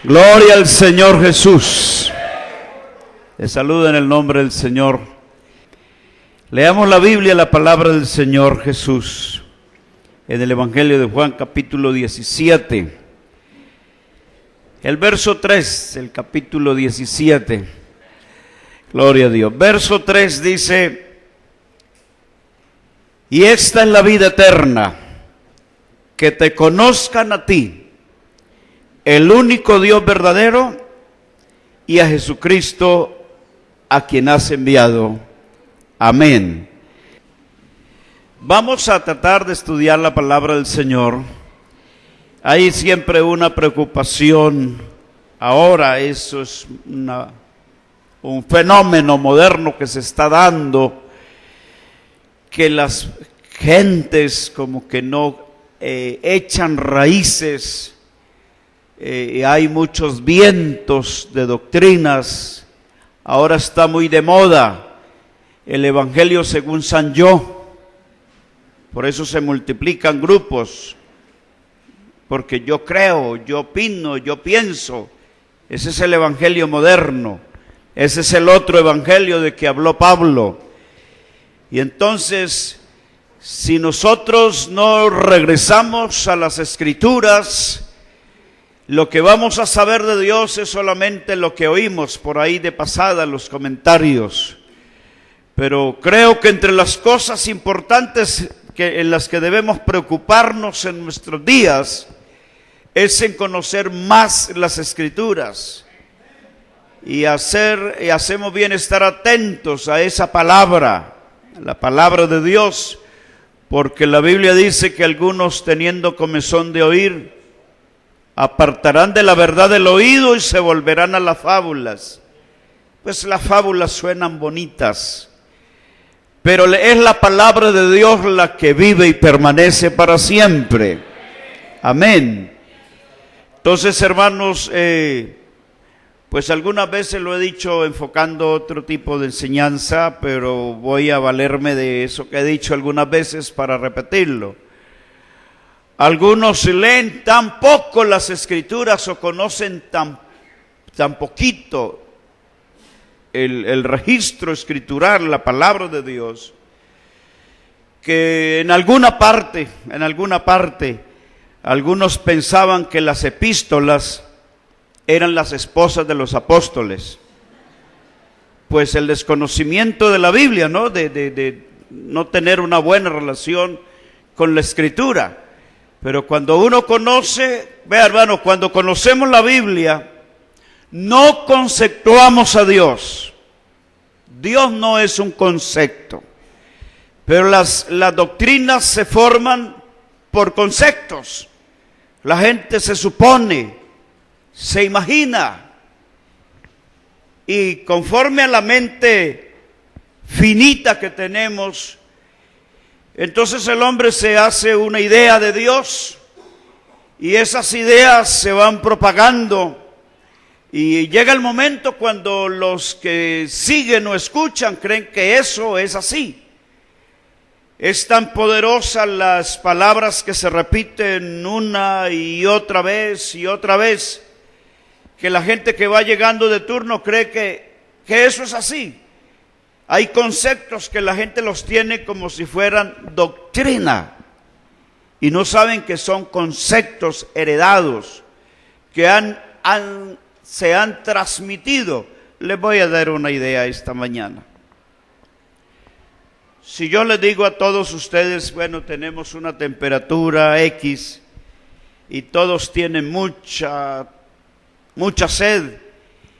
Gloria al Señor Jesús. Les saludo en el nombre del Señor. Leamos la Biblia, la palabra del Señor Jesús, en el Evangelio de Juan, capítulo 17. El verso 3, el capítulo 17. Gloria a Dios. Verso 3 dice: y esta es la vida eterna, que te conozcan a ti, el único Dios verdadero, y a Jesucristo, a quien has enviado. Amén. Vamos a tratar de estudiar la palabra del Señor. Hay siempre una preocupación. Ahora eso es un fenómeno moderno que se está dando, que las gentes como que no echan raíces. Hay muchos vientos de doctrinas. Ahora está muy de moda el Evangelio según San Yo. Por eso se multiplican grupos, porque yo creo, yo opino, yo pienso. Ese es el Evangelio moderno. Ese es el otro Evangelio de que habló Pablo. Y entonces, si nosotros no regresamos a las Escrituras, lo que vamos a saber de Dios es solamente lo que oímos por ahí de pasada, los comentarios. Pero creo que entre las cosas importantes en las que debemos preocuparnos en nuestros días es en conocer más las Escrituras. Y hacemos bien estar atentos a esa palabra, la palabra de Dios, porque la Biblia dice que algunos, teniendo comezón de oír, apartarán de la verdad del oído y se volverán a las fábulas. Pues las fábulas suenan bonitas, pero es la palabra de Dios la que vive y permanece para siempre. Amén. Entonces, hermanos, pues algunas veces lo he dicho enfocando otro tipo de enseñanza, pero voy a valerme de eso que he dicho algunas veces para repetirlo. Algunos leen tan poco las Escrituras o conocen tan poquito el registro escritural, la palabra de Dios, que en alguna parte, algunos pensaban que las epístolas eran las esposas de los apóstoles. Pues el desconocimiento de la Biblia, ¿no? De no tener una buena relación con la Escritura. Pero cuando uno conoce, vea hermano, cuando conocemos la Biblia, no conceptuamos a Dios. Dios no es un concepto. Pero las doctrinas se forman por conceptos. La gente se supone, se imagina. Y conforme a la mente finita que tenemos, entonces el hombre se hace una idea de Dios y esas ideas se van propagando y llega el momento cuando los que siguen o escuchan creen que eso es así. Es tan poderosa las palabras que se repiten una y otra vez que la gente que va llegando de turno cree que eso es así. Hay conceptos que la gente los tiene como si fueran doctrina y no saben que son conceptos heredados que se han transmitido. Les voy a dar una idea esta mañana. Si yo les digo a todos ustedes, bueno, tenemos una temperatura X y todos tienen mucha sed,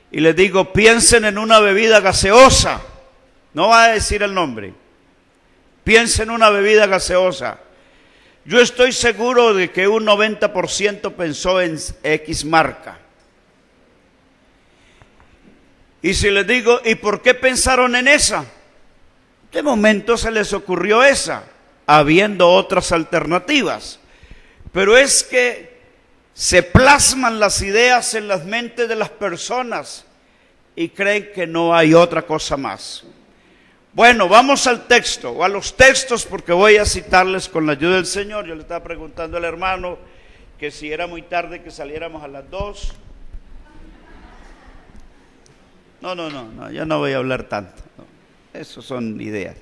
y les digo, piensen en una bebida gaseosa. No va a decir el nombre. Piensa en una bebida gaseosa. Yo estoy seguro de que un 90% pensó en X marca. Y si les digo, ¿y por qué pensaron en esa? De momento se les ocurrió esa, habiendo otras alternativas. Pero es que se plasman las ideas en las mentes de las personas y creen que no hay otra cosa más. Bueno, vamos al texto, o a los textos, porque voy a citarles con la ayuda del Señor. Yo le estaba preguntando al hermano que si era muy tarde que saliéramos a las 2. No, yo no voy a hablar tanto. No, eso son ideas.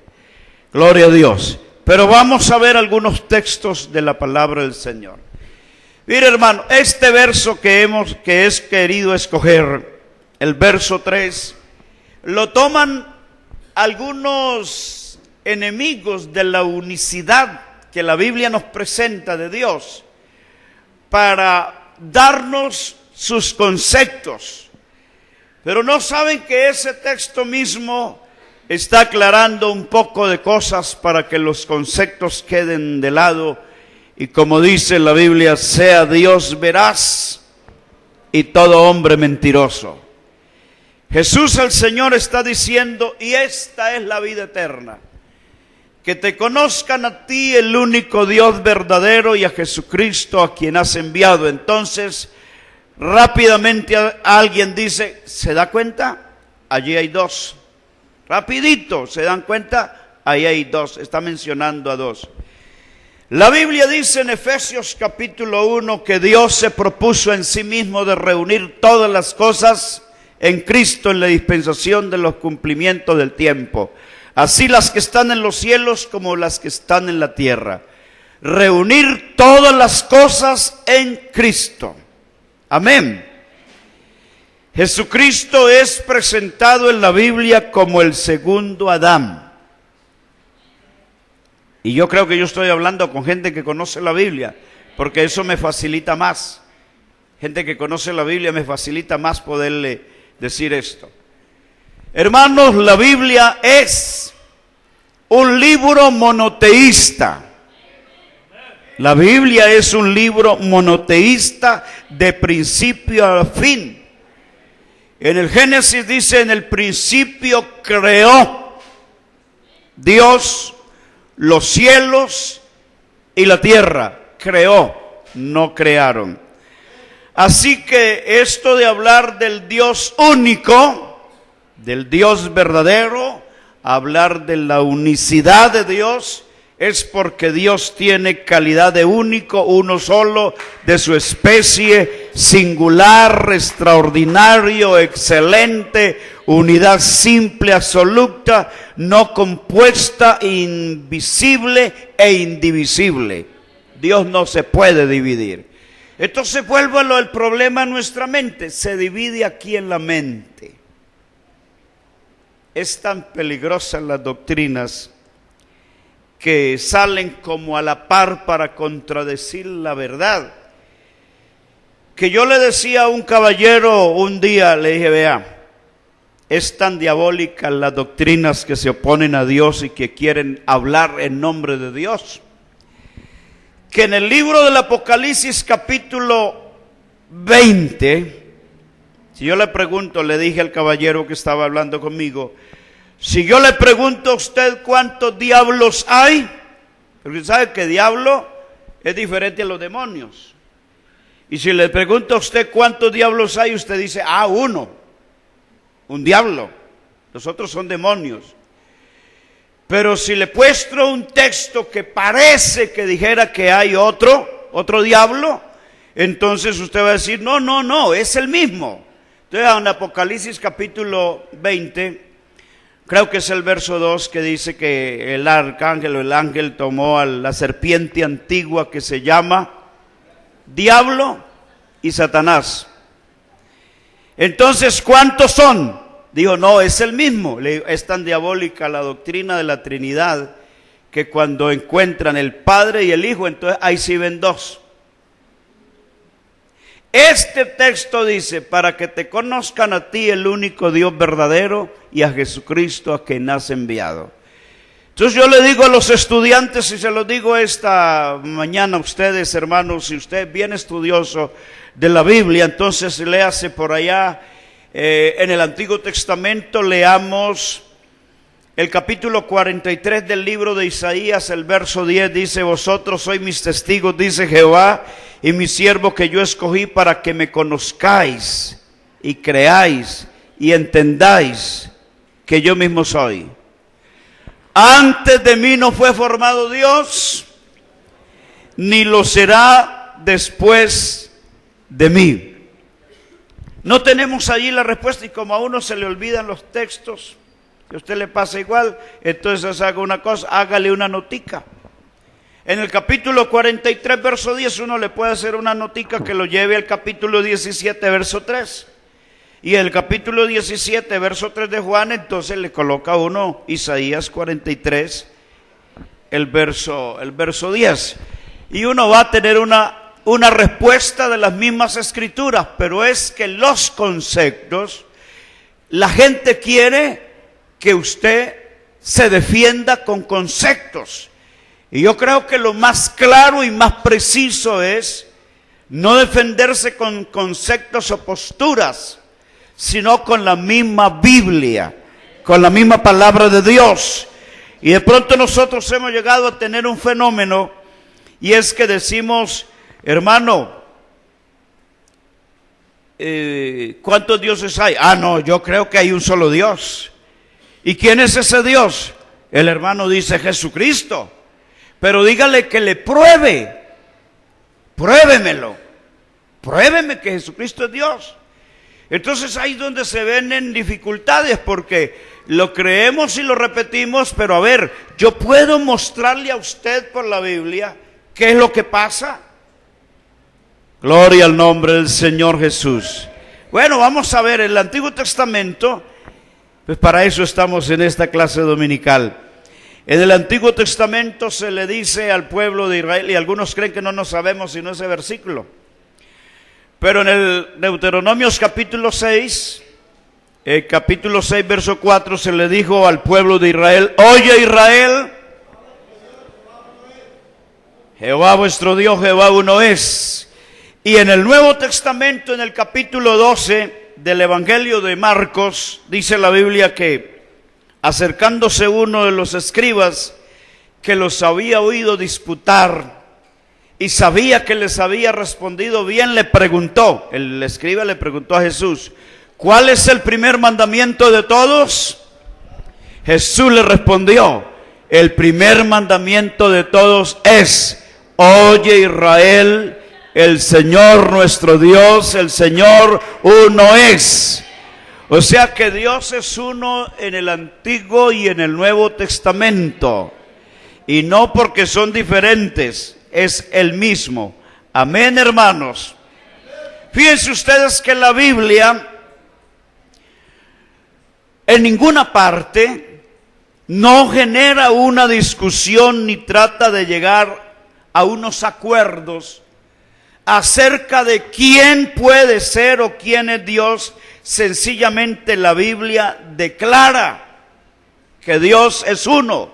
Gloria a Dios. Pero vamos a ver algunos textos de la palabra del Señor. Mire, hermano, este verso que es querido escoger, el verso 3, lo toman algunos enemigos de la unicidad que la Biblia nos presenta de Dios para darnos sus conceptos. Pero no saben que ese texto mismo está aclarando un poco de cosas para que los conceptos queden de lado. Y como dice la Biblia, sea Dios veraz y todo hombre mentiroso. Jesús el Señor está diciendo, y esta es la vida eterna, que te conozcan a ti, el único Dios verdadero, y a Jesucristo a quien has enviado. Entonces, rápidamente alguien dice, ¿se da cuenta? Allí hay dos. Rapidito, ¿se dan cuenta? Ahí hay dos, está mencionando a dos. La Biblia dice en Efesios capítulo 1 que Dios se propuso en sí mismo de reunir todas las cosas en Cristo en la dispensación de los cumplimientos del tiempo, así las que están en los cielos como las que están en la tierra. Reunir todas las cosas en Cristo. Amén. Jesucristo es presentado en la Biblia como el segundo Adán. Y yo creo que yo estoy hablando con gente que conoce la Biblia, porque eso me facilita más. Gente que conoce la Biblia me facilita más poderle decir esto. Hermanos, la Biblia es un libro monoteísta. La Biblia es un libro monoteísta de principio a fin. En el Génesis dice, en el principio creó Dios los cielos y la tierra. Creó, no crearon. Así que esto de hablar del Dios único, del Dios verdadero, hablar de la unicidad de Dios, es porque Dios tiene calidad de único, uno solo, de su especie, singular, extraordinario, excelente, unidad simple, absoluta, no compuesta, invisible e indivisible. Dios no se puede dividir. Entonces vuelvo a lo del problema en nuestra mente, se divide aquí en la mente. Es tan peligrosas las doctrinas que salen como a la par para contradecir la verdad. Que yo le decía a un caballero un día, le dije, vea, es tan diabólica las doctrinas que se oponen a Dios y que quieren hablar en nombre de Dios, que en el libro del Apocalipsis capítulo 20, si yo le pregunto, le dije al caballero que estaba hablando conmigo, si yo le pregunto a usted cuántos diablos hay, porque usted sabe que diablo es diferente a los demonios. Y si le pregunto a usted cuántos diablos hay, usted dice, uno, un diablo. Los otros son demonios. Pero si le muestro un texto que parece que dijera que hay otro diablo, entonces usted va a decir, no, es el mismo. Entonces en Apocalipsis capítulo 20, creo que es el verso 2 que dice que el arcángel o el ángel tomó a la serpiente antigua que se llama Diablo y Satanás. Entonces, ¿cuántos son? Dijo, no, es el mismo. Es tan diabólica la doctrina de la Trinidad que cuando encuentran el Padre y el Hijo, entonces ahí sí ven dos. Este texto dice, para que te conozcan a ti, el único Dios verdadero, y a Jesucristo a quien has enviado. Entonces yo le digo a los estudiantes, y se lo digo esta mañana a ustedes, hermanos, si usted es bien estudioso de la Biblia, entonces léase por allá en el Antiguo Testamento, leamos el capítulo 43 del libro de Isaías, el verso 10 dice, vosotros sois mis testigos, dice Jehová, y mi siervo que yo escogí para que me conozcáis y creáis y entendáis que yo mismo soy. Antes de mí no fue formado Dios, ni lo será después de mí. No tenemos allí la respuesta y como a uno se le olvidan los textos, si a usted le pasa igual, entonces haga una cosa, hágale una notica. En el capítulo 43, verso 10, uno le puede hacer una notica que lo lleve al capítulo 17, verso 3. Y el capítulo 17, verso 3 de Juan, entonces le coloca uno Isaías 43, el verso 10. Y uno va a tener una respuesta de las mismas escrituras, pero es que los conceptos, la gente quiere que usted se defienda con conceptos. Y yo creo que lo más claro y más preciso es no defenderse con conceptos o posturas, sino con la misma Biblia, con la misma palabra de Dios. Y de pronto nosotros hemos llegado a tener un fenómeno, y es que decimos, hermano, ¿cuántos dioses hay? Ah, no, yo creo que hay un solo Dios. ¿Y quién es ese Dios? El hermano dice Jesucristo. Pero dígale que le pruebe, pruébemelo, pruébeme que Jesucristo es Dios. Entonces ahí es donde se ven en dificultades, porque lo creemos y lo repetimos, pero a ver, yo puedo mostrarle a usted por la Biblia qué es lo que pasa. Gloria al nombre del Señor Jesús. Bueno, vamos a ver el Antiguo Testamento, pues para eso estamos en esta clase dominical. En el Antiguo Testamento se le dice al pueblo de Israel, y algunos creen que no nos sabemos sino ese versículo, pero en el Deuteronomios capítulo 6, verso 4, se le dijo al pueblo de Israel: oye Israel, Jehová vuestro Dios, Jehová uno es. Y en el Nuevo Testamento, en el capítulo 12 del Evangelio de Marcos, dice la Biblia que acercándose uno de los escribas que los había oído disputar y sabía que les había respondido bien, le preguntó, el escriba le preguntó a Jesús: ¿cuál es el primer mandamiento de todos? Jesús le respondió: el primer mandamiento de todos es: oye Israel, el Señor nuestro Dios, el Señor uno es. O sea que Dios es uno en el Antiguo y en el Nuevo Testamento. Y no porque son diferentes, es el mismo. Amén, hermanos. Fíjense ustedes que la Biblia en ninguna parte no genera una discusión ni trata de llegar a unos acuerdos acerca de quién puede ser o quién es Dios. Sencillamente la Biblia declara que Dios es uno.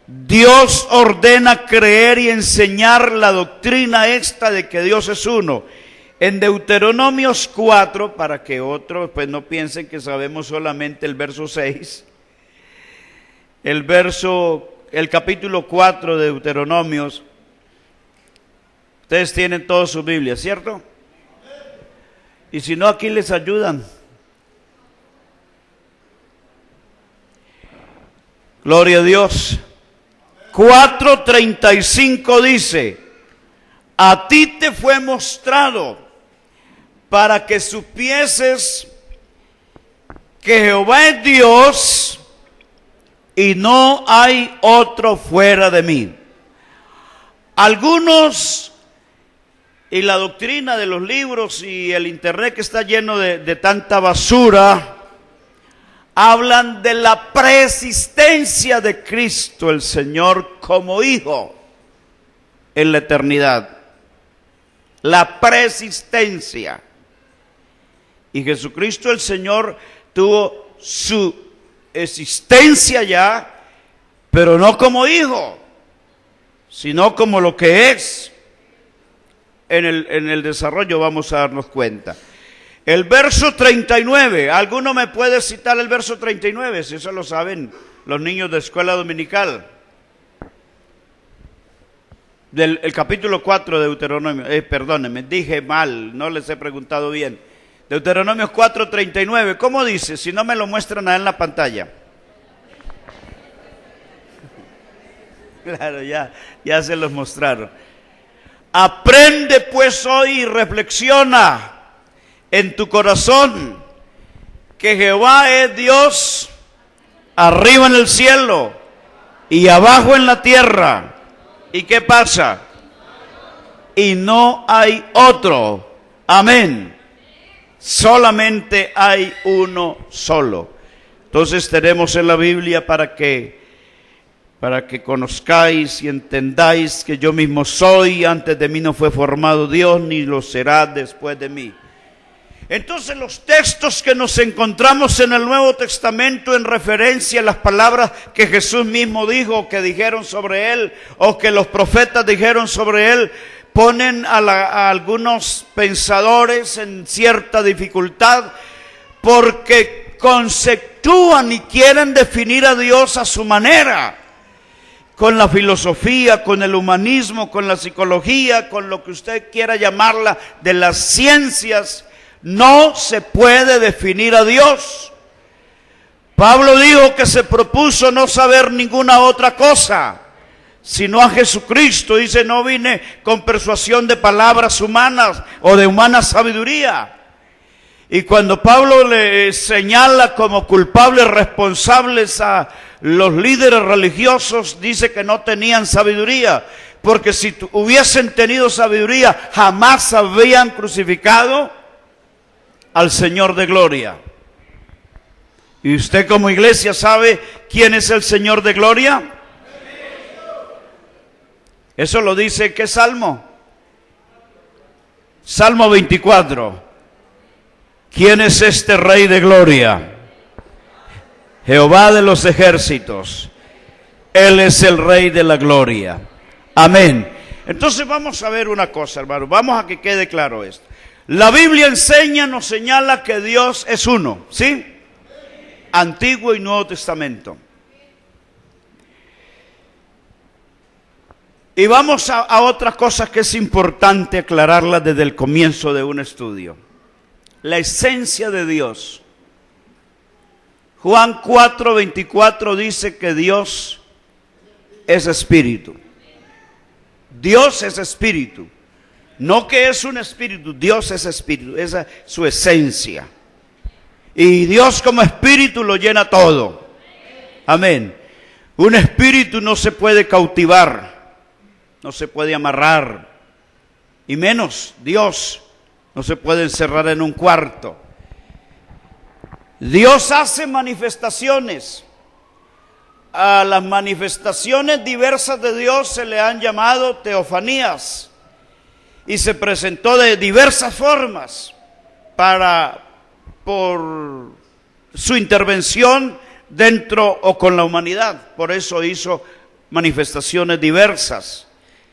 Dios ordena creer y enseñar la doctrina esta de que Dios es uno. En Deuteronomios 4, para que otros pues no piensen que sabemos solamente el verso 6, el capítulo 4 de Deuteronomios, ustedes tienen toda su Biblia, ¿cierto? Y si no, aquí les ayudan. Gloria a Dios. 4:35 dice: a ti te fue mostrado para que supieses que Jehová es Dios y no hay otro fuera de mí. Algunos, y la doctrina de los libros y el internet que está lleno de tanta basura, hablan de la preexistencia de Cristo el Señor como Hijo en la eternidad. La preexistencia. Y Jesucristo el Señor tuvo su existencia ya, pero no como Hijo, sino como lo que es. En el desarrollo vamos a darnos cuenta. El verso 39, ¿alguno me puede citar el verso 39? Si eso lo saben los niños de escuela dominical. El capítulo 4 de Deuteronomio, perdónenme, dije mal, no les he preguntado bien. Deuteronomio 4:39, ¿cómo dice? Si no me lo muestran ahí en la pantalla. Claro, ya se los mostraron. Aprende pues hoy y reflexiona. en tu corazón que Jehová es Dios arriba en el cielo y abajo en la tierra. ¿Y qué pasa? Y no hay otro. Amén. Solamente hay uno solo. Entonces tenemos en la Biblia para que conozcáis y entendáis que yo mismo soy, antes de mí no fue formado Dios, ni lo será después de mí. Entonces los textos que nos encontramos en el Nuevo Testamento en referencia a las palabras que Jesús mismo dijo, que dijeron sobre Él, o que los profetas dijeron sobre Él, ponen a algunos pensadores en cierta dificultad, porque conceptúan y quieren definir a Dios a su manera, con la filosofía, con el humanismo, con la psicología, con lo que usted quiera llamarla, de las ciencias. No se puede definir a Dios. Pablo dijo que se propuso no saber ninguna otra cosa, sino a Jesucristo. Dice, no vine con persuasión de palabras humanas o de humana sabiduría. Y cuando Pablo le señala como culpables responsables a los líderes religiosos, dice que no tenían sabiduría, porque si hubiesen tenido sabiduría, jamás habrían crucificado al Señor de gloria. ¿Y usted como iglesia sabe quién es el Señor de gloria? Eso lo dice, ¿qué salmo? Salmo 24. ¿Quién es este Rey de gloria? Jehová de los ejércitos. Él es el Rey de la gloria. Amén. Entonces vamos a ver una cosa, hermano. Vamos a que quede claro esto. La Biblia nos señala que Dios es uno, ¿sí? Antiguo y Nuevo Testamento. Y vamos a otras cosas que es importante aclararlas desde el comienzo de un estudio. La esencia de Dios. Juan 4:24 dice que Dios es espíritu. Dios es espíritu. No que es un espíritu, Dios es espíritu, esa es su esencia. Y Dios como espíritu lo llena todo. Amén. Un espíritu no se puede cautivar, no se puede amarrar, y menos Dios no se puede encerrar en un cuarto. Dios hace manifestaciones. A las manifestaciones diversas de Dios se le han llamado teofanías. Y se presentó de diversas formas por su intervención dentro o con la humanidad. Por eso hizo manifestaciones diversas,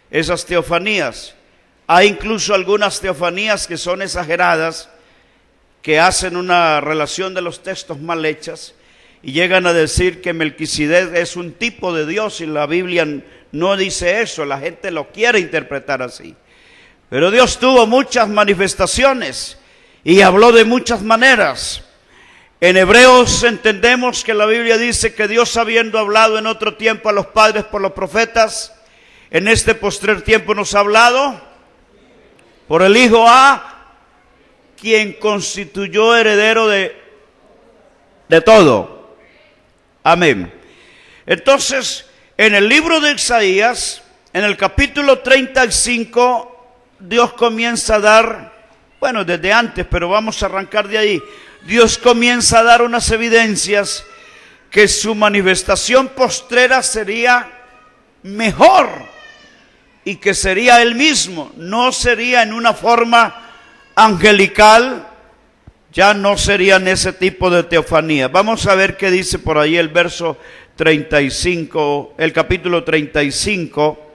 esas teofanías. Hay incluso algunas teofanías que son exageradas, que hacen una relación de los textos mal hechas y llegan a decir que Melquisedec es un tipo de Dios, y la Biblia no dice eso, la gente lo quiere interpretar así. Pero Dios tuvo muchas manifestaciones y habló de muchas maneras. En Hebreos entendemos que la Biblia dice que Dios, habiendo hablado en otro tiempo a los padres por los profetas, en este postrer tiempo nos ha hablado por el Hijo, a quien constituyó heredero de todo. Amén. Entonces, en el libro de Isaías, en el capítulo 35, Dios comienza a dar, bueno, desde antes, pero vamos a arrancar de ahí. Dios comienza a dar unas evidencias que su manifestación postrera sería mejor y que sería Él mismo. No sería en una forma angelical, ya no serían ese tipo de teofanía. Vamos a ver qué dice por ahí el verso 35, el capítulo 35.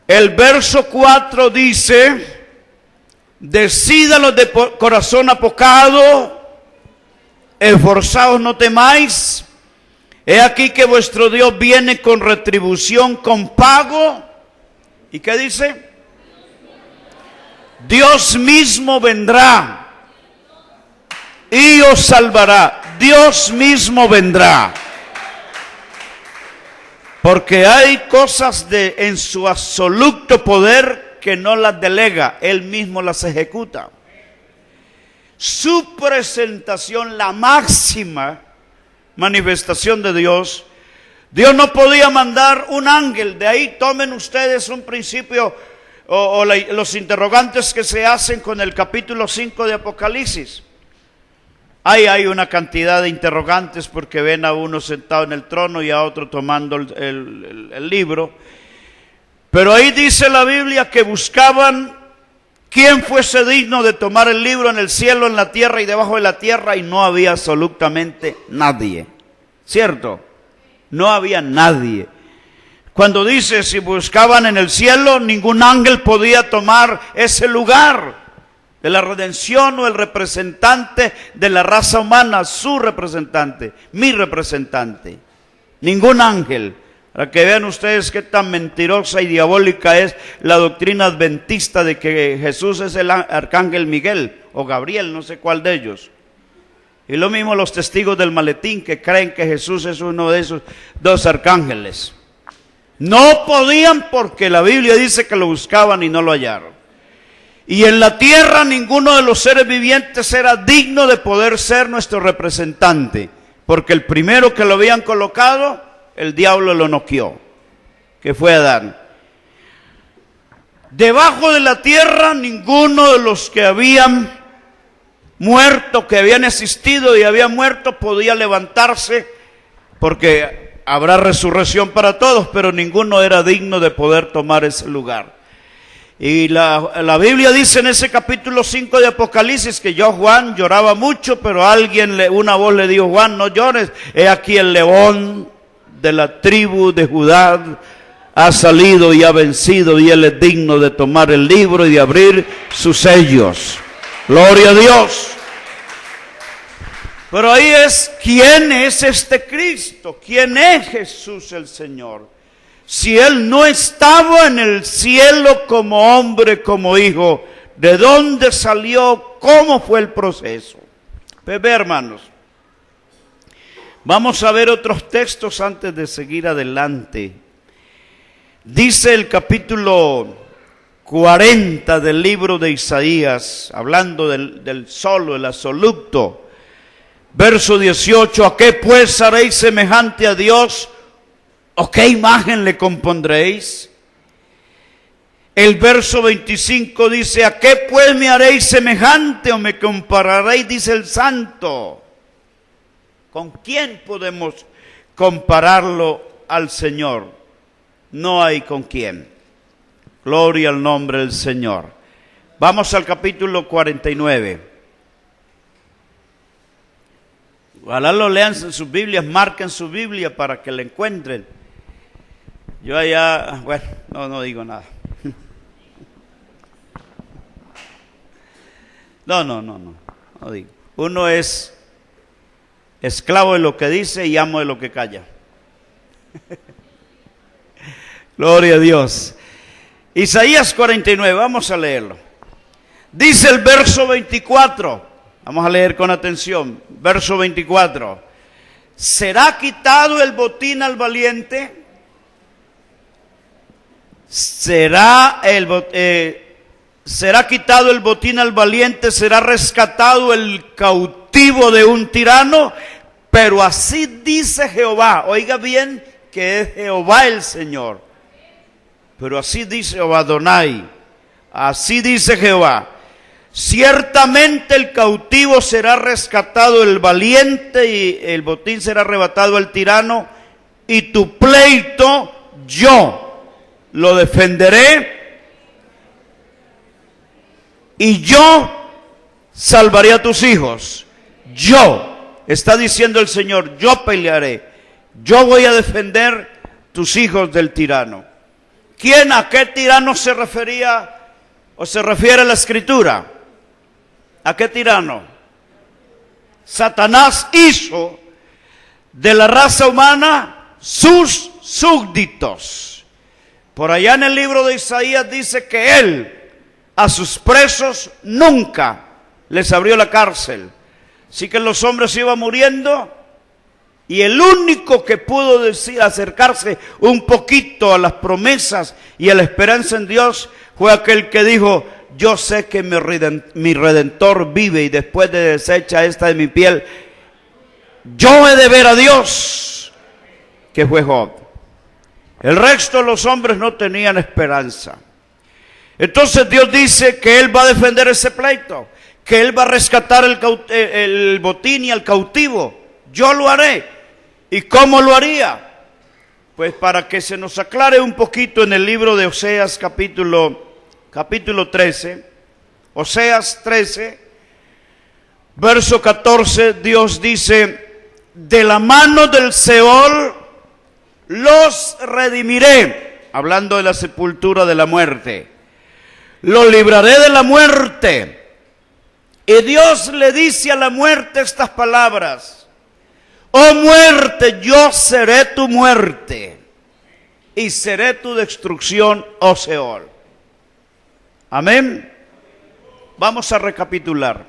El verso 4 dice: decidan los de corazón apocado, esforzaos, no temáis. He aquí que vuestro Dios viene con retribución, con pago. ¿Y qué dice? Dios mismo vendrá y os salvará. Dios mismo vendrá. Porque hay cosas en su absoluto poder que no las delega, Él mismo las ejecuta. su presentación, la máxima manifestación de Dios, Dios no podía mandar un ángel. De ahí tomen ustedes un principio los interrogantes que se hacen con el capítulo 5 de Apocalipsis. Ahí hay una cantidad de interrogantes porque ven a uno sentado en el trono y a otro tomando el libro. Pero ahí dice la Biblia que buscaban quién fuese digno de tomar el libro en el cielo, en la tierra y debajo de la tierra, y no había absolutamente nadie. ¿Cierto? No había nadie. Cuando dice si buscaban en el cielo, ningún ángel podía tomar ese lugar de la redención o el representante de la raza humana, su representante, mi representante. Ningún ángel. Para que vean ustedes qué tan mentirosa y diabólica es la doctrina adventista de que Jesús es el arcángel Miguel o Gabriel, no sé cuál de ellos. Y lo mismo los testigos del maletín que creen que Jesús es uno de esos dos arcángeles. No podían porque la Biblia dice que lo buscaban y no lo hallaron. Y en la tierra ninguno de los seres vivientes era digno de poder ser nuestro representante, porque el primero que lo habían colocado, el diablo lo noqueó, que fue Adán. Debajo de la tierra ninguno de los que habían muerto, que habían existido y habían muerto, podía levantarse, porque habrá resurrección para todos, pero ninguno era digno de poder tomar ese lugar. Y la Biblia dice en ese capítulo 5 de Apocalipsis que yo, Juan, lloraba mucho, pero una voz le dijo: Juan, no llores, he aquí el león de la tribu de Judá ha salido y ha vencido, y él es digno de tomar el libro y de abrir sus sellos. Gloria a Dios. Pero ahí es, ¿quién es este Cristo? ¿Quién es Jesús el Señor? Si Él no estaba en el cielo como hombre, como hijo, ¿de dónde salió? ¿Cómo fue el proceso? Pues ve, hermanos, vamos a ver otros textos antes de seguir adelante. Dice el capítulo 40 del libro de Isaías, hablando del solo, el absoluto, verso 18: ¿a qué pues haréis semejante a Dios? ¿O qué imagen le compondréis? El verso 25 dice: ¿a qué pues me haréis semejante o me compararéis? Dice el santo. ¿Con quién podemos compararlo al Señor? No hay con quién. Gloria al nombre del Señor. Vamos al capítulo 49. Ojalá lo lean en sus Biblias, marquen su Biblia para que la encuentren. Yo allá, bueno, no digo nada. No digo. Uno es esclavo de lo que dice y amo de lo que calla. Gloria a Dios. Isaías 49, vamos a leerlo. Dice el verso 24, vamos a leer con atención. Verso 24: ¿será quitado el botín al valiente? ¿Será quitado el botín al valiente? ¿Será rescatado el cautivo de un tirano? Pero así dice Jehová. Oiga bien que es Jehová el Señor. Pero así dice Jehová Adonai. Así dice Jehová: ciertamente el cautivo será rescatado el valiente, y el botín será arrebatado al tirano, y tu pleito yo lo defenderé, y yo salvaré a tus hijos. Yo, está diciendo el Señor, yo pelearé, yo voy a defender tus hijos del tirano. ¿Quién, a qué tirano se refería o se refiere la Escritura? ¿A qué tirano? Satanás hizo de la raza humana sus súbditos. Por allá en el libro de Isaías dice que él a sus presos nunca les abrió la cárcel. Así que los hombres iban muriendo, y el único que pudo acercarse un poquito a las promesas y a la esperanza en Dios fue aquel que dijo: yo sé que mi Redentor vive y después de deshecha esta de mi piel, yo he de ver a Dios, que fue Job. El resto de los hombres no tenían esperanza. Entonces Dios dice que Él va a defender ese pleito, que Él va a rescatar el botín y al cautivo. Yo lo haré. ¿Y cómo lo haría? Pues para que se nos aclare un poquito en el libro de Oseas capítulo 13, Oseas 13, verso 14, Dios dice, de la mano del Seol los redimiré, hablando de la sepultura de la muerte, los libraré de la muerte. Y Dios le dice a la muerte estas palabras: oh muerte, yo seré tu muerte y seré tu destrucción, oh Seol. Amén. Vamos a recapitular.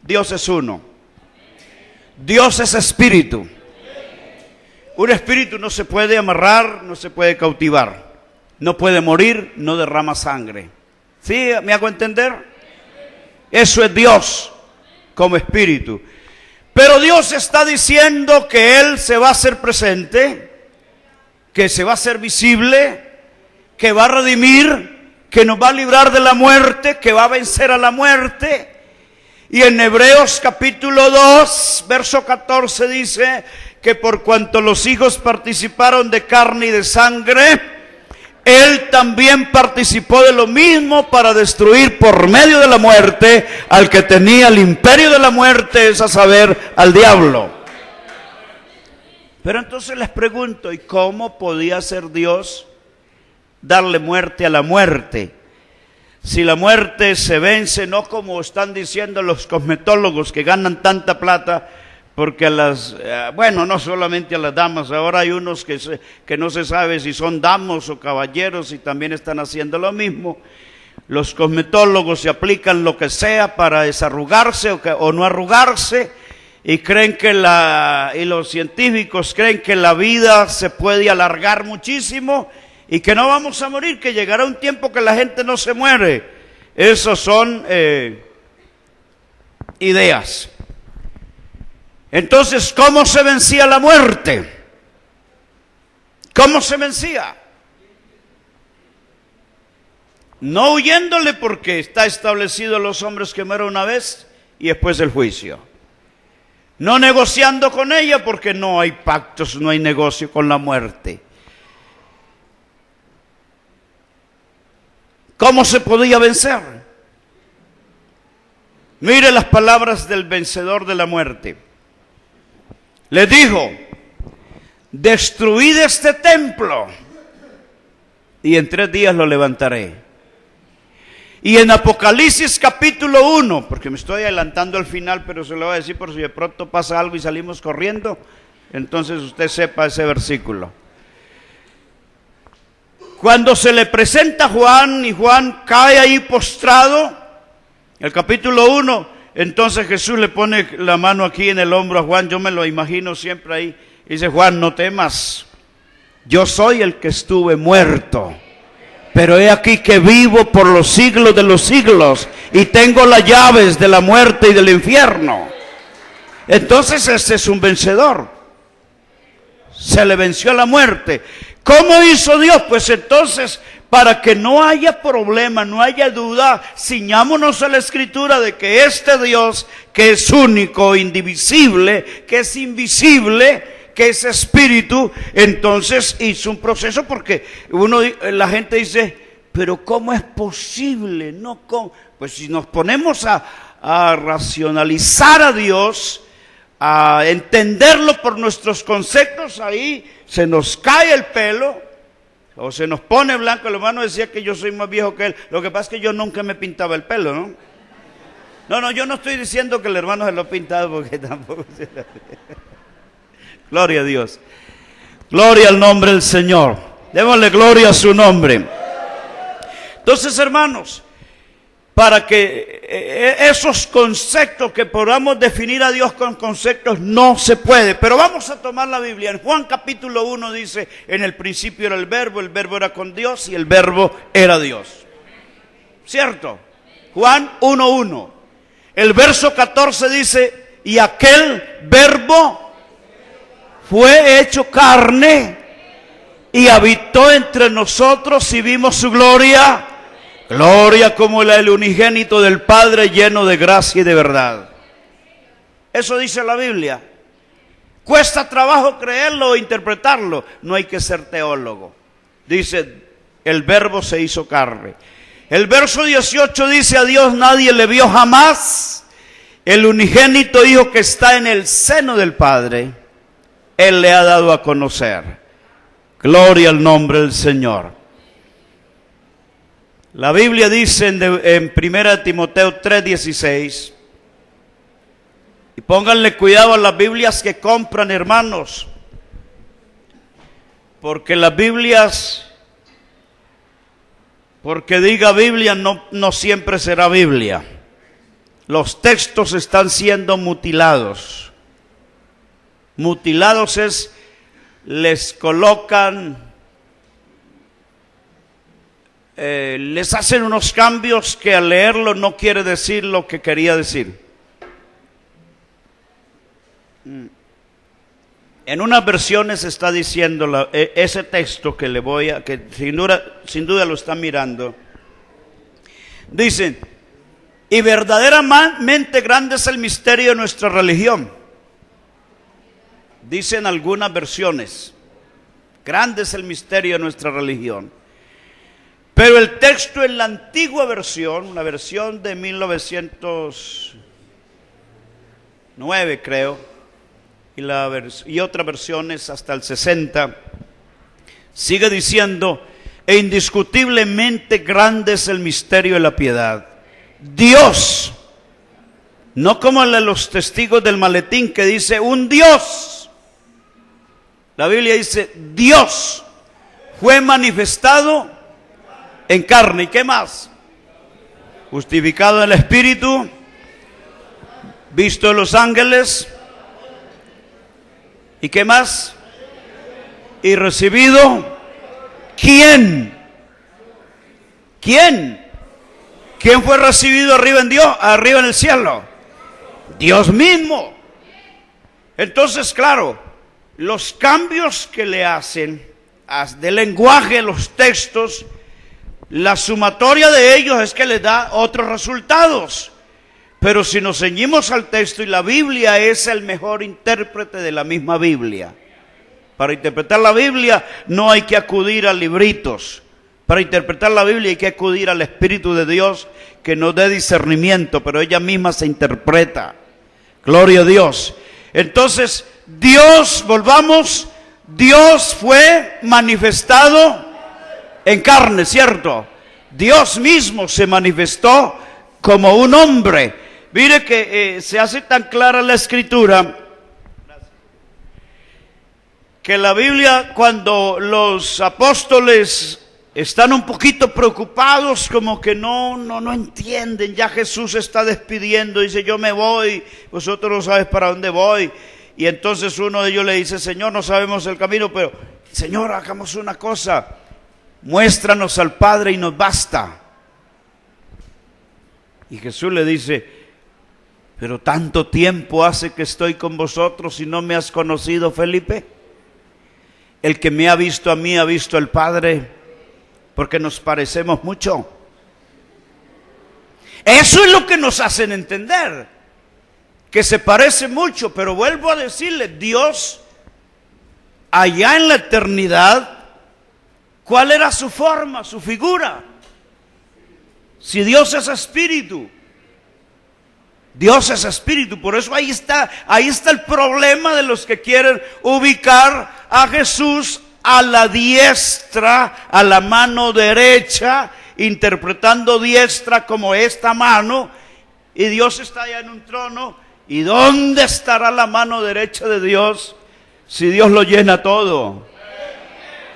Dios es uno. Dios es espíritu. Un espíritu no se puede amarrar, no se puede cautivar, no puede morir, no derrama sangre. ¿Sí? ¿Me hago entender? Eso es Dios como espíritu. Pero Dios está diciendo que Él se va a hacer presente, que se va a hacer visible, que va a redimir, que nos va a librar de la muerte, que va a vencer a la muerte. Y en Hebreos capítulo 2, verso 14 dice que por cuanto los hijos participaron de carne y de sangre, Él también participó de lo mismo para destruir por medio de la muerte al que tenía el imperio de la muerte, es a saber, al diablo. Pero entonces les pregunto, ¿y cómo podía ser Dios darle muerte a la muerte? Si la muerte se vence, no como están diciendo los cosmetólogos que ganan tanta plata, porque a las, no solamente a las damas, ahora hay unos que no se sabe si son damos o caballeros y también están haciendo lo mismo. Los cosmetólogos se aplican lo que sea para desarrugarse o no arrugarse, y creen y los científicos creen que la vida se puede alargar muchísimo y que no vamos a morir, que llegará un tiempo que la gente no se muere. Esos son ideas. Entonces, ¿cómo se vencía la muerte? ¿Cómo se vencía? No huyéndole, porque está establecido los hombres que mueren una vez y después el juicio. No negociando con ella, porque no hay pactos, no hay negocio con la muerte. ¿Cómo se podía vencer? Mire las palabras del vencedor de la muerte. Le dijo: destruid este templo y en 3 días lo levantaré. Y en Apocalipsis capítulo 1, porque me estoy adelantando al final, pero se lo voy a decir por si de pronto pasa algo y salimos corriendo, entonces usted sepa ese versículo. Cuando se le presenta a Juan y Juan cae ahí postrado, el capítulo 1, entonces Jesús le pone la mano aquí en el hombro a Juan, yo me lo imagino siempre ahí, y dice: Juan, no temas, yo soy el que estuve muerto, pero he aquí que vivo por los siglos de los siglos, y tengo las llaves de la muerte y del infierno. Entonces este es un vencedor, se le venció a la muerte. ¿Cómo hizo Dios? Pues entonces, para que no haya problema, no haya duda, ciñámonos a la Escritura de que este Dios, que es único, indivisible, que es invisible, que es espíritu, entonces hizo un proceso, porque la gente dice: pero ¿cómo es posible? No, ¿cómo? Pues si nos ponemos a racionalizar a Dios, a entenderlo por nuestros conceptos, ahí se nos cae el pelo o se nos pone blanco. El hermano decía que yo soy más viejo que él. Lo que pasa es que yo nunca me pintaba el pelo, ¿no? No, yo no estoy diciendo que el hermano se lo ha pintado, porque tampoco se lo... Gloria a Dios. Gloria al nombre del Señor. Démosle gloria a su nombre. Entonces, hermanos, para que esos conceptos, que podamos definir a Dios con conceptos, no se puede. Pero vamos a tomar la Biblia. En Juan capítulo 1 dice: en el principio era el verbo era con Dios y el verbo era Dios. ¿Cierto? Juan 1:1. El verso 14 dice, y aquel verbo fue hecho carne y habitó entre nosotros y vimos su gloria, gloria como la del unigénito del Padre, lleno de gracia y de verdad. Eso dice la Biblia. Cuesta trabajo creerlo o interpretarlo. No hay que ser teólogo. Dice, el verbo se hizo carne. El verso 18 dice, a Dios nadie le vio jamás. El unigénito Hijo que está en el seno del Padre, Él le ha dado a conocer. Gloria al nombre del Señor. La Biblia dice en 1 Timoteo 3:16, y pónganle cuidado a las Biblias que compran, hermanos, porque las Biblias, porque diga Biblia, no siempre será Biblia. Los textos están siendo mutilados. Mutilados es, les colocan, les hacen unos cambios que al leerlo no quiere decir lo que quería decir. En unas versiones está diciendo ese texto que que sin duda lo están mirando. Dicen, y verdaderamente grande es el misterio de nuestra religión. Dicen algunas versiones, grande es el misterio de nuestra religión. Pero el texto en la antigua versión, una versión de 1909 creo, y otras versiones hasta el 60, sigue diciendo, e indiscutiblemente grande es el misterio de la piedad. Dios, no como el de los testigos del maletín que dice un Dios. La Biblia dice Dios fue manifestado en carne. ¿Y qué más? Justificado en el Espíritu, visto de los ángeles. ¿Y qué más? Y recibido. ¿Quién? ¿Quién? ¿Quién fue recibido arriba en Dios? Arriba en el cielo. Dios mismo. Entonces, claro, los cambios que le hacen del lenguaje, los textos, la sumatoria de ellos es que les da otros resultados. Pero si nos ceñimos al texto, y la Biblia es el mejor intérprete de la misma Biblia. Para interpretar la Biblia no hay que acudir a libritos. Para interpretar la Biblia hay que acudir al Espíritu de Dios que nos dé discernimiento, pero ella misma se interpreta. Gloria a Dios. Entonces, Dios, volvamos, Dios fue manifestado en carne, ¿cierto? Dios mismo se manifestó como un hombre. Mire que se hace tan clara la Escritura que la Biblia, cuando los apóstoles están un poquito preocupados, como que no entienden, ya Jesús se está despidiendo, dice yo me voy, vosotros no sabéis para dónde voy, y entonces uno de ellos le dice, Señor, no sabemos el camino, pero Señor, hagamos una cosa, muéstranos al Padre y nos basta. Y Jesús le dice, pero tanto tiempo hace que estoy con vosotros y no me has conocido, Felipe. El que me ha visto a mí ha visto al Padre, porque nos parecemos mucho. Eso es lo que nos hacen entender, que se parece mucho, pero vuelvo a decirle, Dios, allá en la eternidad, ¿cuál era su forma, su figura? Si Dios es espíritu, Dios es espíritu, por eso ahí está el problema de los que quieren ubicar a Jesús a la diestra, a la mano derecha, interpretando diestra como esta mano, y Dios está allá en un trono. ¿Y dónde estará la mano derecha de Dios si Dios lo llena todo?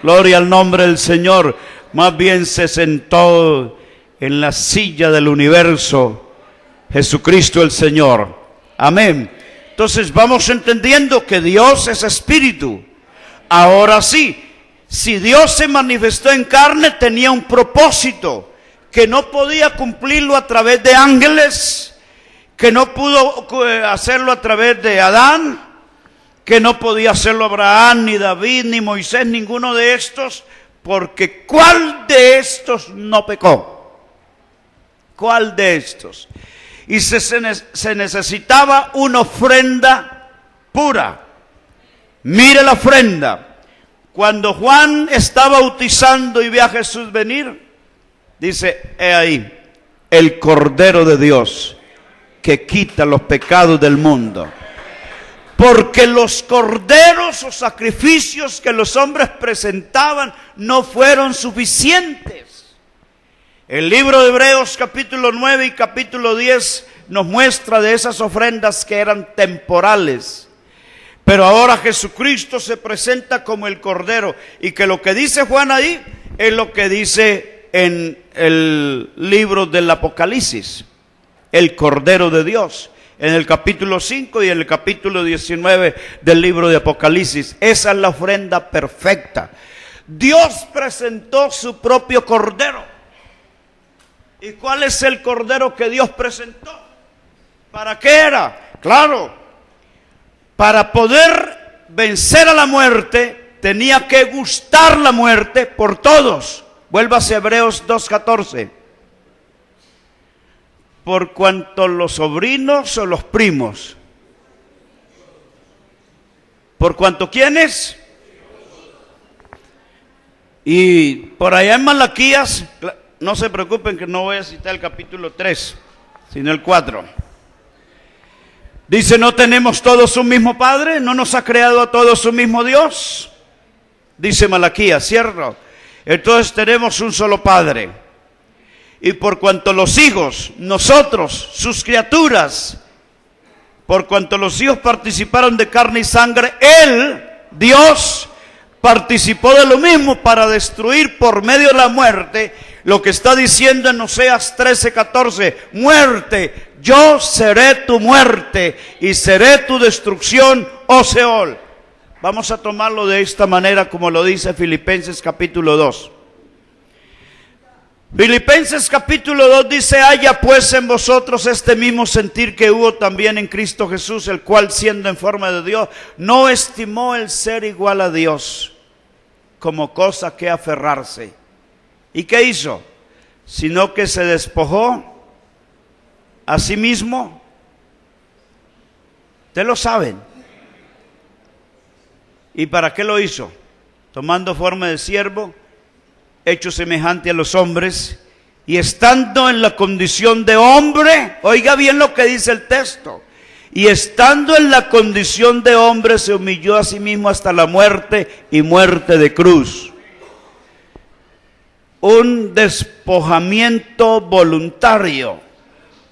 Gloria al nombre del Señor. Más bien se sentó en la silla del universo Jesucristo el Señor. Amén. Entonces vamos entendiendo que Dios es espíritu. Ahora sí, si Dios se manifestó en carne, tenía un propósito, que no podía cumplirlo a través de ángeles, que no pudo hacerlo a través de Adán, que no podía hacerlo Abraham, ni David, ni Moisés, ninguno de estos, porque ¿cuál de estos no pecó? ¿Cuál de estos? Y se necesitaba una ofrenda pura. Mire la ofrenda. Cuando Juan está bautizando y ve a Jesús venir, dice, he ahí, el Cordero de Dios, que quita los pecados del mundo. Porque los corderos o sacrificios que los hombres presentaban no fueron suficientes. El libro de Hebreos capítulo 9 y capítulo 10 nos muestra de esas ofrendas que eran temporales. Pero ahora Jesucristo se presenta como el Cordero, y que lo que dice Juan ahí es lo que dice en el libro del Apocalipsis, el Cordero de Dios, en el capítulo 5 y en el capítulo 19 del libro de Apocalipsis. Esa es la ofrenda perfecta. Dios presentó su propio Cordero. ¿Y cuál es el Cordero que Dios presentó? ¿Para qué era? Claro, para poder vencer a la muerte, tenía que gustar la muerte por todos. Vuélvase a Hebreos 2:14. Por cuanto los sobrinos o los primos. ¿Por cuanto quiénes? Y por allá en Malaquías, no se preocupen que no voy a citar el capítulo 3, sino el 4. Dice, ¿no tenemos todos un mismo Padre? ¿No nos ha creado a todos un mismo Dios? Dice Malaquías, ¿cierto? Entonces tenemos un solo Padre. Y por cuanto los hijos, nosotros, sus criaturas, por cuanto los hijos participaron de carne y sangre, Él, Dios, participó de lo mismo para destruir por medio de la muerte, lo que está diciendo en Oseas 13:14, muerte, yo seré tu muerte y seré tu destrucción, oh Seol. Vamos a tomarlo de esta manera como lo dice Filipenses capítulo 2. Filipenses capítulo 2 dice, haya pues en vosotros este mismo sentir que hubo también en Cristo Jesús, el cual siendo en forma de Dios, no estimó el ser igual a Dios como cosa que aferrarse. ¿Y qué hizo? Sino que se despojó a sí mismo. Ustedes lo saben. ¿Y para qué lo hizo? Tomando forma de siervo, hecho semejante a los hombres, y estando en la condición de hombre, oiga bien lo que dice el texto, y estando en la condición de hombre se humilló a sí mismo hasta la muerte y muerte de cruz. Un despojamiento voluntario,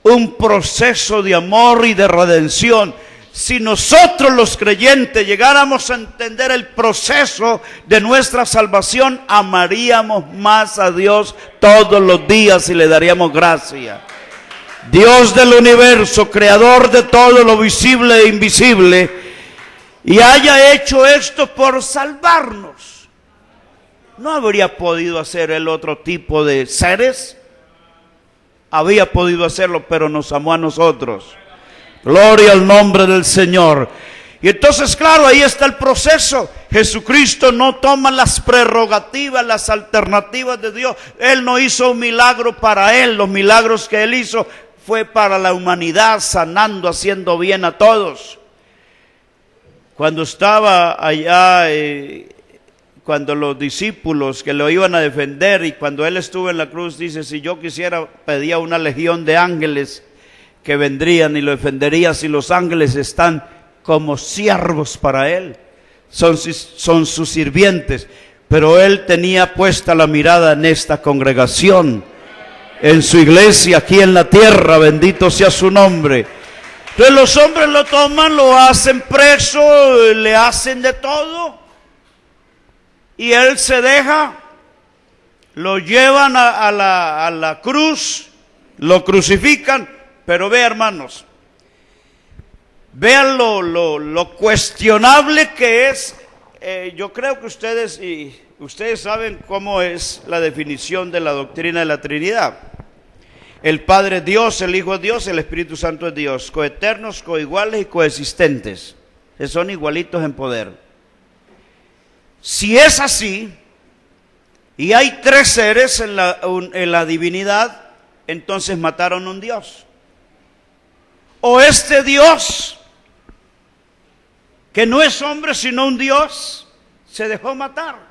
un proceso de amor y de redención. Si nosotros los creyentes llegáramos a entender el proceso de nuestra salvación, amaríamos más a Dios todos los días y le daríamos gracias. Dios del universo, creador de todo lo visible e invisible, y haya hecho esto por salvarnos. ¿No habría podido hacer el otro tipo de seres? Había podido hacerlo, pero nos amó a nosotros. Gloria al nombre del Señor. Y entonces, claro, ahí está el proceso. Jesucristo no toma las prerrogativas, las alternativas de Dios. Él no hizo un milagro para Él. Los milagros que Él hizo fue para la humanidad, sanando, haciendo bien a todos. Cuando estaba allá, cuando los discípulos que lo iban a defender, y cuando Él estuvo en la cruz, dice, si yo quisiera, pedía una legión de ángeles que vendrían y lo defenderían. Si los ángeles están como siervos para Él, son sus sirvientes, pero Él tenía puesta la mirada en esta congregación, en su iglesia aquí en la tierra, bendito sea su nombre. Entonces los hombres lo toman, lo hacen preso, le hacen de todo, y Él se deja, lo llevan a la cruz, lo crucifican. Pero vean, hermanos, vean lo cuestionable que es. Yo creo que ustedes saben cómo es la definición de la doctrina de la Trinidad. El Padre es Dios, el Hijo es Dios, el Espíritu Santo es Dios, coeternos, coiguales y coexistentes, que son igualitos en poder. Si es así, y hay tres seres en la divinidad, entonces mataron a un Dios. O este Dios, que no es hombre sino un Dios, se dejó matar.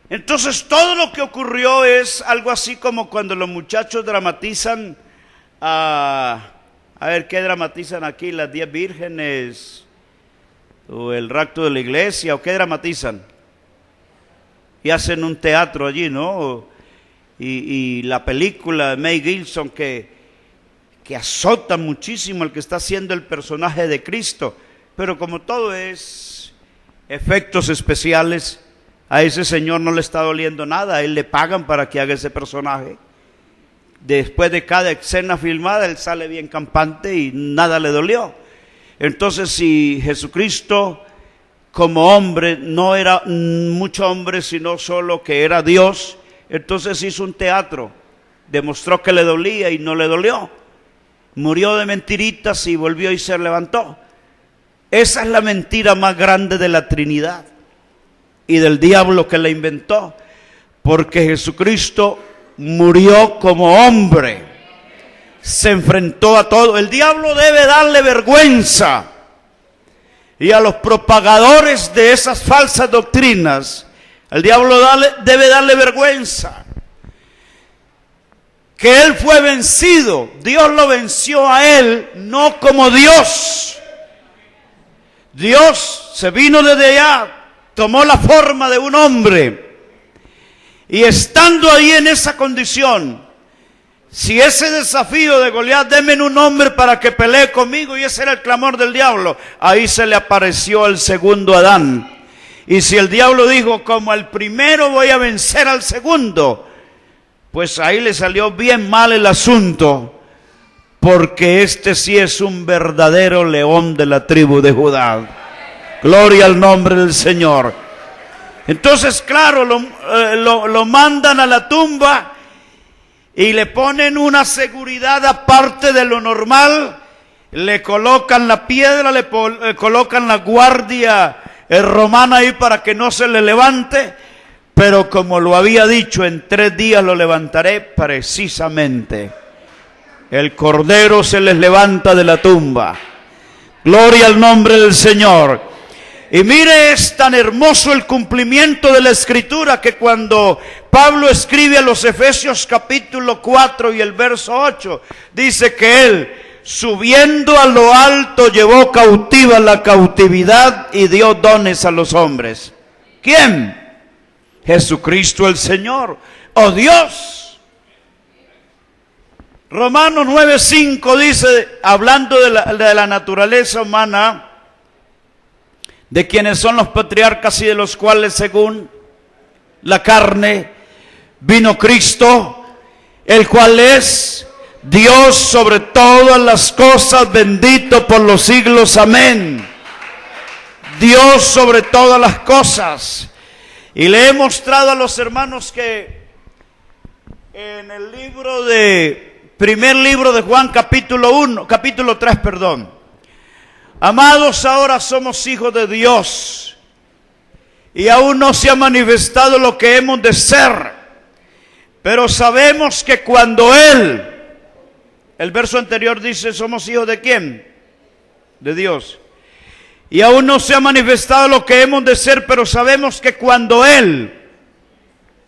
Entonces todo lo que ocurrió es algo así como cuando los muchachos dramatizan, a ver, ¿qué dramatizan aquí? Las 10 vírgenes, o el rapto de la iglesia, o qué dramatizan. Y hacen un teatro allí, ¿no? Y la película de Mel Gibson que azota muchísimo al que está haciendo el personaje de Cristo. Pero como todo es efectos especiales, a ese señor no le está doliendo nada, a él le pagan para que haga ese personaje. Después de cada escena filmada, él sale bien campante y nada le dolió. Entonces, si Jesucristo como hombre no era mucho hombre, sino solo que era Dios, entonces hizo un teatro, demostró que le dolía y no le dolió. Murió de mentiritas y volvió y se levantó. Esa es la mentira más grande de la Trinidad y del diablo que la inventó, porque Jesucristo murió como hombre, se enfrentó a todo. El diablo debe darle vergüenza, y a los propagadores de esas falsas doctrinas, el diablo debe darle vergüenza, que él fue vencido. Dios lo venció a él, no como Dios. Dios se vino desde allá, tomó la forma de un hombre, y estando ahí en esa condición, si ese desafío de Goliat, denme un hombre para que pelee conmigo, y ese era el clamor del diablo, ahí se le apareció el segundo Adán. Y si el diablo dijo, como al primero voy a vencer al segundo, pues ahí le salió bien mal el asunto, porque este sí es un verdadero león de la tribu de Judá. Gloria al nombre del Señor. Entonces, claro, lo mandan a la tumba y le ponen una seguridad aparte de lo normal. Le colocan la piedra, le colocan la guardia romana ahí para que no se le levante. Pero como lo había dicho, en 3 días lo levantaré. Precisamente el Cordero se les levanta de la tumba. Gloria al nombre del Señor. Y mire, es tan hermoso el cumplimiento de la Escritura, que cuando Pablo escribe a los Efesios capítulo 4 y el verso 8, dice que él, subiendo a lo alto, llevó cautiva la cautividad y dio dones a los hombres. ¿Quién? Jesucristo el Señor, ¡oh Dios! Romanos 9:5 dice, hablando de la naturaleza humana, de quienes son los patriarcas y de los cuales según la carne vino Cristo, el cual es Dios sobre todas las cosas, bendito por los siglos, amén. Dios sobre todas las cosas. Y le he mostrado a los hermanos que en el primer libro de Juan, capítulo 3, amados, ahora somos hijos de Dios, y aún no se ha manifestado lo que hemos de ser, pero sabemos que cuando Él, el verso anterior dice, ¿somos hijos de quién? De Dios. Y aún no se ha manifestado lo que hemos de ser, pero sabemos que cuando Él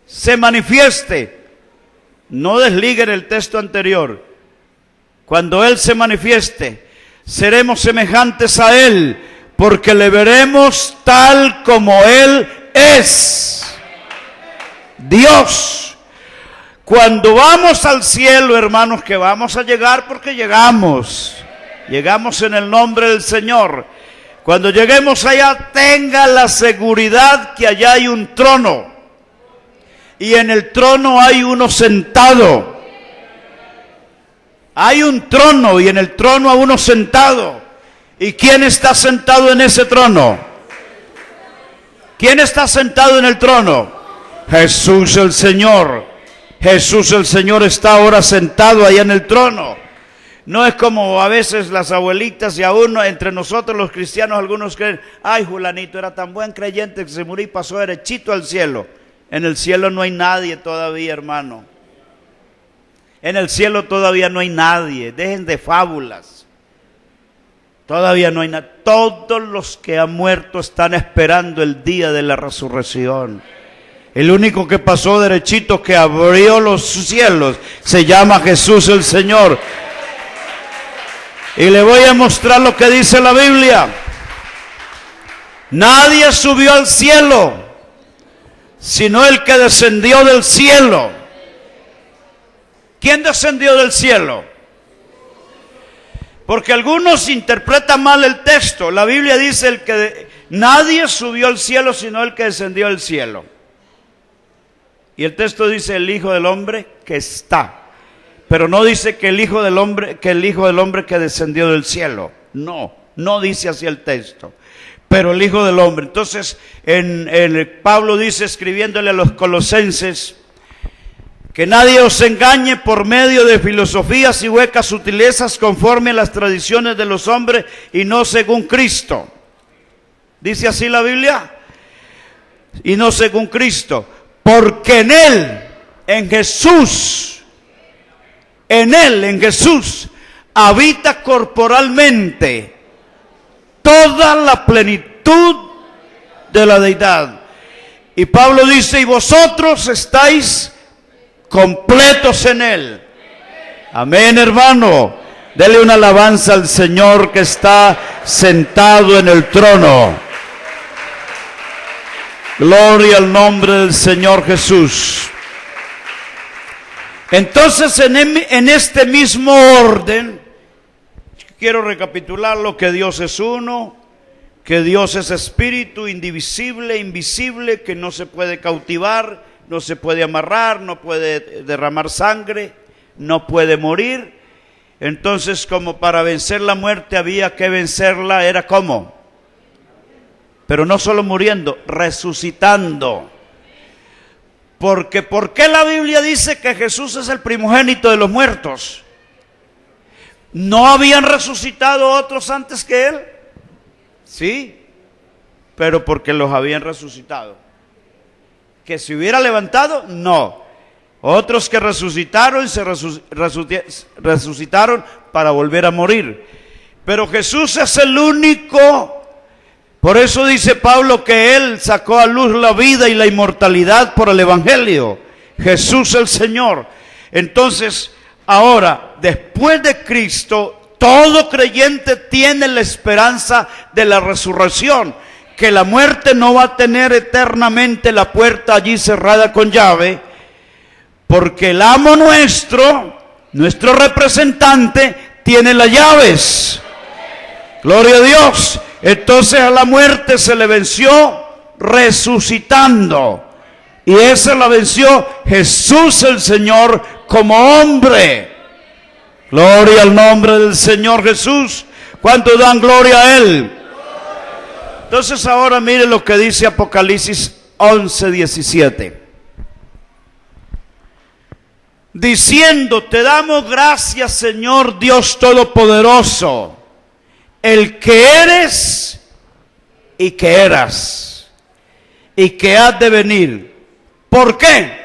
se manifieste, no desliguen el texto anterior, cuando Él se manifieste, seremos semejantes a Él, porque le veremos tal como Él es. Dios. Cuando vamos al cielo, hermanos, que vamos a llegar porque llegamos en el nombre del Señor. Cuando lleguemos allá, tenga la seguridad que allá hay un trono, y en el trono hay uno sentado. Hay un trono y en el trono a uno sentado. ¿Y quién está sentado en ese trono? ¿Quién está sentado en el trono? Jesús el Señor. Jesús el Señor está ahora sentado allá en el trono. No es como a veces las abuelitas y aún entre nosotros los cristianos algunos creen, ay, Julanito era tan buen creyente que se murió y pasó derechito al cielo. En el cielo no hay nadie todavía, hermano. En el cielo todavía no hay nadie. Dejen de fábulas. Todavía no hay nadie. Todos los que han muerto están esperando el día de la resurrección. El único que pasó derechito, que abrió los cielos, se llama Jesús el Señor. Y le voy a mostrar lo que dice la Biblia. Nadie subió al cielo, sino el que descendió del cielo. ¿Quién descendió del cielo? Porque algunos interpretan mal el texto. La Biblia dice nadie subió al cielo, sino el que descendió del cielo. Y el texto dice el Hijo del Hombre que está. Pero no dice que el Hijo del Hombre que descendió del cielo. No dice así el texto. Pero el Hijo del Hombre. Entonces, Pablo dice, escribiéndole a los colosenses, que nadie os engañe por medio de filosofías y huecas sutilezas conforme a las tradiciones de los hombres y no según Cristo. ¿Dice así la Biblia? Y no según Cristo. Porque en Él, en Jesús, habita corporalmente toda la plenitud de la deidad. Y Pablo dice, y vosotros estáis completos en Él. Amén, hermano. Dele una alabanza al Señor que está sentado en el trono. Gloria al nombre del Señor Jesús. Entonces, en este mismo orden, quiero recapitular lo que Dios es uno, que Dios es espíritu, indivisible, invisible, que no se puede cautivar, no se puede amarrar, no puede derramar sangre, no puede morir. Entonces, como para vencer la muerte había que vencerla, ¿era cómo? Pero no solo muriendo, resucitando. Porque ¿por qué la Biblia dice que Jesús es el primogénito de los muertos? ¿No habían resucitado otros antes que Él? Sí, pero porque los habían resucitado. ¿Que se hubiera levantado? No. Otros que resucitaron, resucitaron para volver a morir. Pero Jesús es el único. Por eso dice Pablo que Él sacó a luz la vida y la inmortalidad por el Evangelio. Jesús el Señor. Entonces, ahora, después de Cristo, todo creyente tiene la esperanza de la resurrección. Que la muerte no va a tener eternamente la puerta allí cerrada con llave. Porque el amo nuestro representante, tiene las llaves. Gloria a Dios. Entonces a la muerte se le venció resucitando. Y esa la venció Jesús el Señor como hombre. Gloria al nombre del Señor Jesús. ¿Cuántos dan gloria a Él? Entonces ahora mire lo que dice Apocalipsis 11:17. Diciendo, te damos gracias, Señor Dios Todopoderoso, el que eres y que eras y que has de venir. ¿Por qué?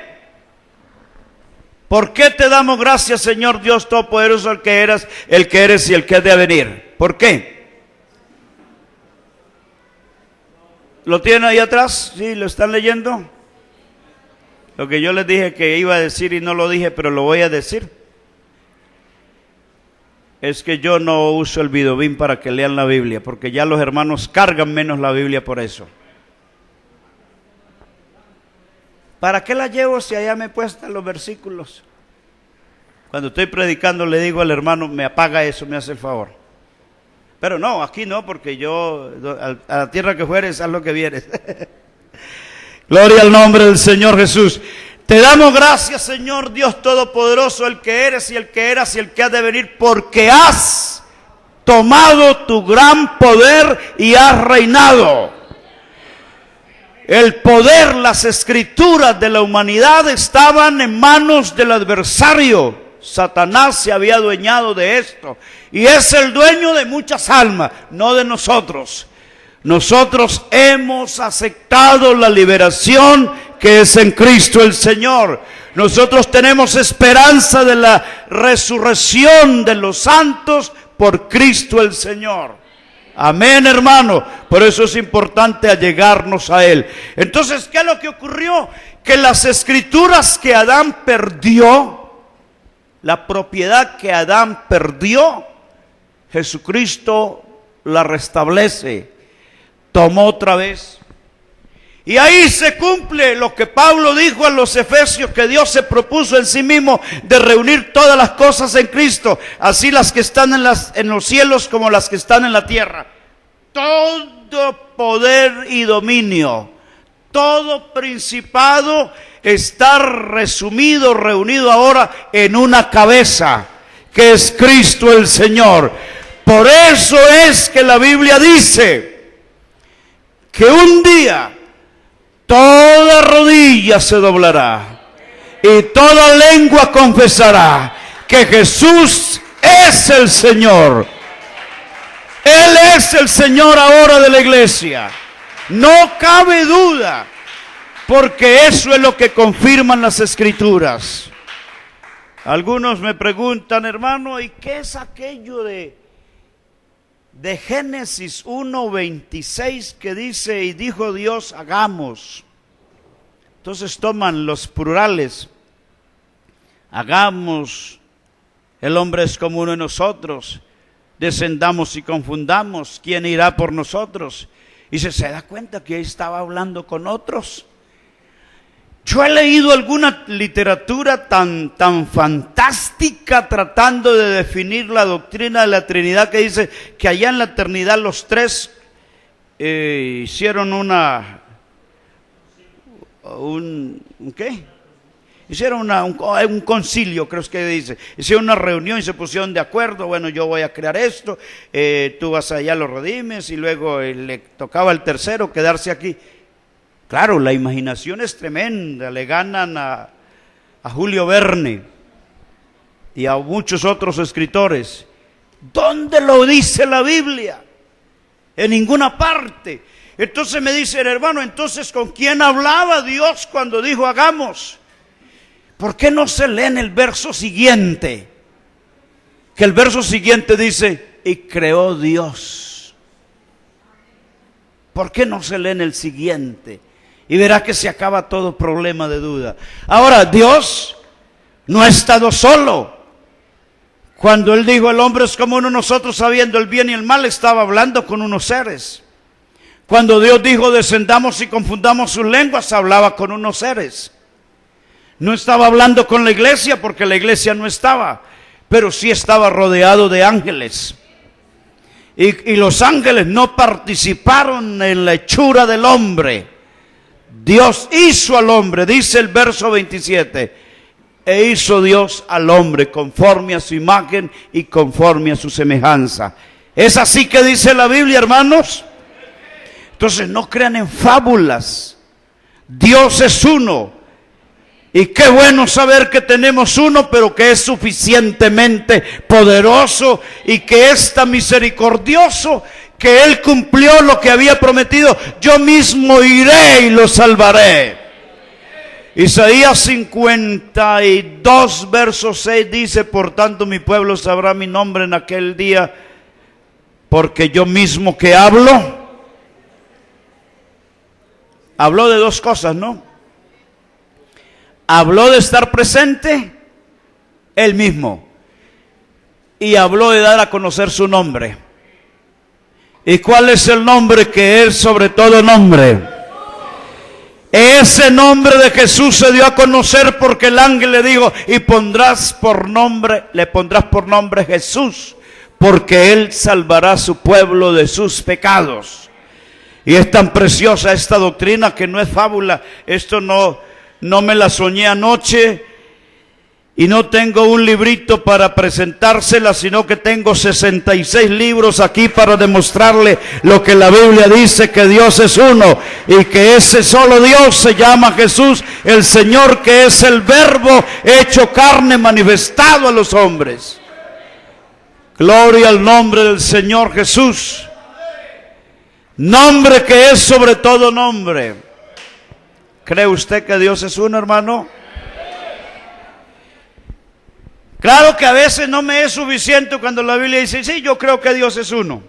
¿Por qué te damos gracias, Señor Dios Todopoderoso, el que eras, el que eres y el que has de venir? ¿Por qué? ¿Lo tienen ahí atrás? ¿Sí? ¿Lo están leyendo? Lo que yo les dije que iba a decir y no lo dije, pero lo voy a decir. Es que yo no uso el videobin para que lean la Biblia, porque ya los hermanos cargan menos la Biblia por eso. ¿Para qué la llevo si allá me puestan los versículos? Cuando estoy predicando le digo al hermano, me apaga eso, me hace el favor. Pero no, aquí no, porque yo, a la tierra que fueres, haz lo que vieres. Gloria al nombre del Señor Jesús. Te damos gracias, Señor Dios Todopoderoso, el que eres y el que eras y el que has de venir, porque has tomado tu gran poder y has reinado. el poder, las escrituras de la humanidad estaban en manos del adversario. Satanás se había adueñado de esto y es el dueño de muchas almas, no de nosotros. Nosotros hemos aceptado la liberación que es en Cristo el Señor. Nosotros tenemos esperanza de la resurrección de los santos por Cristo el Señor. Amén, hermano. Por eso es importante allegarnos a Él. Entonces, ¿qué es lo que ocurrió? Que las escrituras que Adán perdió, la propiedad que Adán perdió, Jesucristo la restablece, tomó otra vez. Y ahí se cumple lo que Pablo dijo a los Efesios, que Dios se propuso en sí mismo de reunir todas las cosas en Cristo, así las que están en los cielos como las que están en la tierra. Todo poder y dominio, todo principado está resumido, reunido ahora en una cabeza, que es Cristo el Señor. Por eso es que la Biblia dice que un día toda rodilla se doblará y toda lengua confesará que Jesús es el Señor. Él es el Señor ahora de la iglesia. No cabe duda, porque eso es lo que confirman las escrituras. Algunos me preguntan, hermano, ¿y qué es aquello de Génesis 1:26 que dice, y dijo Dios, hagamos? Entonces toman los plurales, hagamos, el hombre es como uno de nosotros, descendamos y confundamos, ¿quién irá por nosotros? Y se da cuenta que ahí estaba hablando con otros. Yo he leído alguna literatura tan fantástica tratando de definir la doctrina de la Trinidad, que dice que allá en la eternidad los tres hicieron hicieron un concilio, creo que dice. Hicieron una reunión y se pusieron de acuerdo. Bueno, yo voy a crear esto, tú vas allá, lo redimes, y luego le tocaba al tercero quedarse aquí. Claro, la imaginación es tremenda, le ganan a Julio Verne y a muchos otros escritores. ¿Dónde lo dice la Biblia? En ninguna parte. Entonces me dicen, hermano, entonces ¿con quién hablaba Dios cuando dijo hagamos? ¿Por qué no se lee en el verso siguiente? Que el verso siguiente dice, y creó Dios. ¿Por qué no se lee en el siguiente? Y verá que se acaba todo problema de duda. Ahora, Dios no ha estado solo. Cuando Él dijo, el hombre es como uno de nosotros, sabiendo el bien y el mal, estaba hablando con unos seres. Cuando Dios dijo, descendamos y confundamos sus lenguas, hablaba con unos seres. No estaba hablando con la iglesia, porque la iglesia no estaba, pero sí estaba rodeado de ángeles. Y los ángeles no participaron en la hechura del hombre. Dios hizo al hombre, dice el verso 27, e hizo Dios al hombre conforme a su imagen y conforme a su semejanza. ¿Es así que dice la Biblia, hermanos? Entonces no crean en fábulas. Dios es uno. Y qué bueno saber que tenemos uno, pero que es suficientemente poderoso y que es tan misericordioso que Él cumplió lo que había prometido. Yo mismo iré y lo salvaré. Isaías 52, verso 6 dice, por tanto mi pueblo sabrá mi nombre en aquel día, porque yo mismo que hablo. Habló de dos cosas, ¿no? Habló de estar presente, Él mismo. Y habló de dar a conocer su nombre. ¿Y cuál es el nombre que es sobre todo nombre? Ese nombre de Jesús se dio a conocer porque el ángel le dijo, y le pondrás por nombre Jesús, porque Él salvará a su pueblo de sus pecados. Y es tan preciosa esta doctrina que no es fábula. Esto no me la soñé anoche. Y no tengo un librito para presentársela, sino que tengo 66 libros aquí para demostrarle lo que la Biblia dice, que Dios es uno y que ese solo Dios se llama Jesús, el Señor, que es el Verbo hecho carne, manifestado a los hombres. Gloria al nombre del Señor Jesús. Nombre que es sobre todo nombre. ¿Cree usted que Dios es uno, hermano? Claro que a veces no me es suficiente cuando la Biblia dice, sí, yo creo que Dios es uno.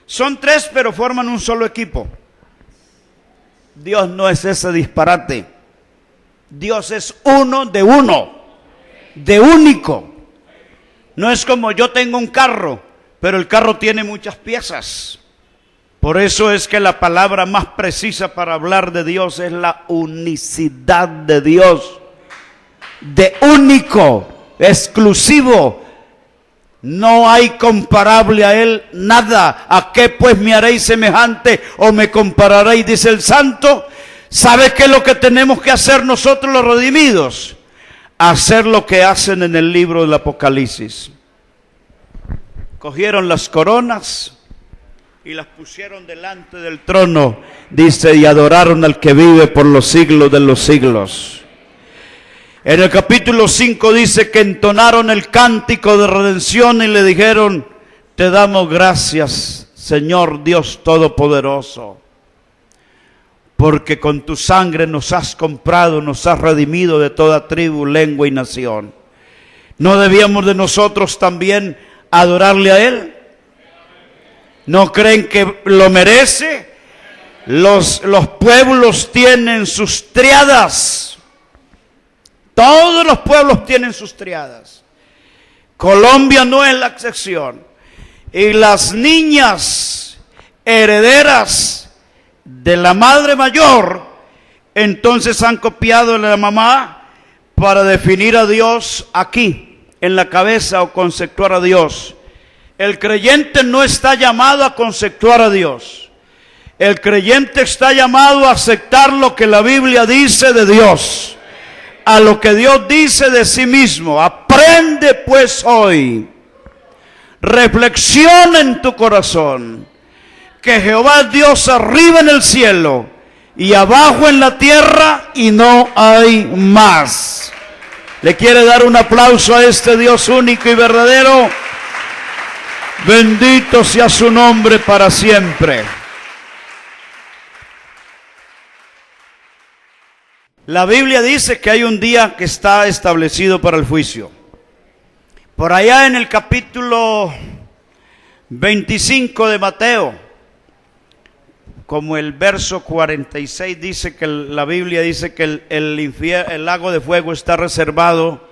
Son tres, pero forman un solo equipo. Dios no es ese disparate. Dios es uno, de único. No es como yo tengo un carro, pero el carro tiene muchas piezas. Por eso es que la palabra más precisa para hablar de Dios es la unicidad de Dios. De único. Exclusivo, no hay comparable a Él nada. ¿A qué pues me haréis semejante o me compararéis? Dice el santo. ¿Sabe qué es lo que tenemos que hacer nosotros los redimidos? Hacer lo que hacen en el libro del Apocalipsis. Cogieron las coronas y las pusieron delante del trono, dice, y adoraron al que vive por los siglos de los siglos. En el capítulo 5 dice que entonaron el cántico de redención y le dijeron, te damos gracias, Señor Dios Todopoderoso, porque con tu sangre nos has comprado, nos has redimido de toda tribu, lengua y nación. ¿No debíamos de nosotros también adorarle a Él? ¿No creen que lo merece? Los pueblos tienen sus triadas. Todos los pueblos tienen sus triadas. Colombia no es la excepción. Y las niñas herederas de la madre mayor, entonces han copiado de la mamá para definir a Dios aquí, en la cabeza, o conceptuar a Dios. El creyente no está llamado a conceptuar a Dios. El creyente está llamado a aceptar lo que la Biblia dice de Dios, a lo que Dios dice de sí mismo. Aprende pues hoy, reflexiona en tu corazón, que Jehová es Dios arriba en el cielo y abajo en la tierra, y no hay más. ¿Le quiere dar un aplauso a este Dios único y verdadero? Bendito sea su nombre para siempre. La Biblia dice que hay un día que está establecido para el juicio. Por allá en el capítulo 25 de Mateo, como el verso 46 dice, que la Biblia dice que el lago de fuego está reservado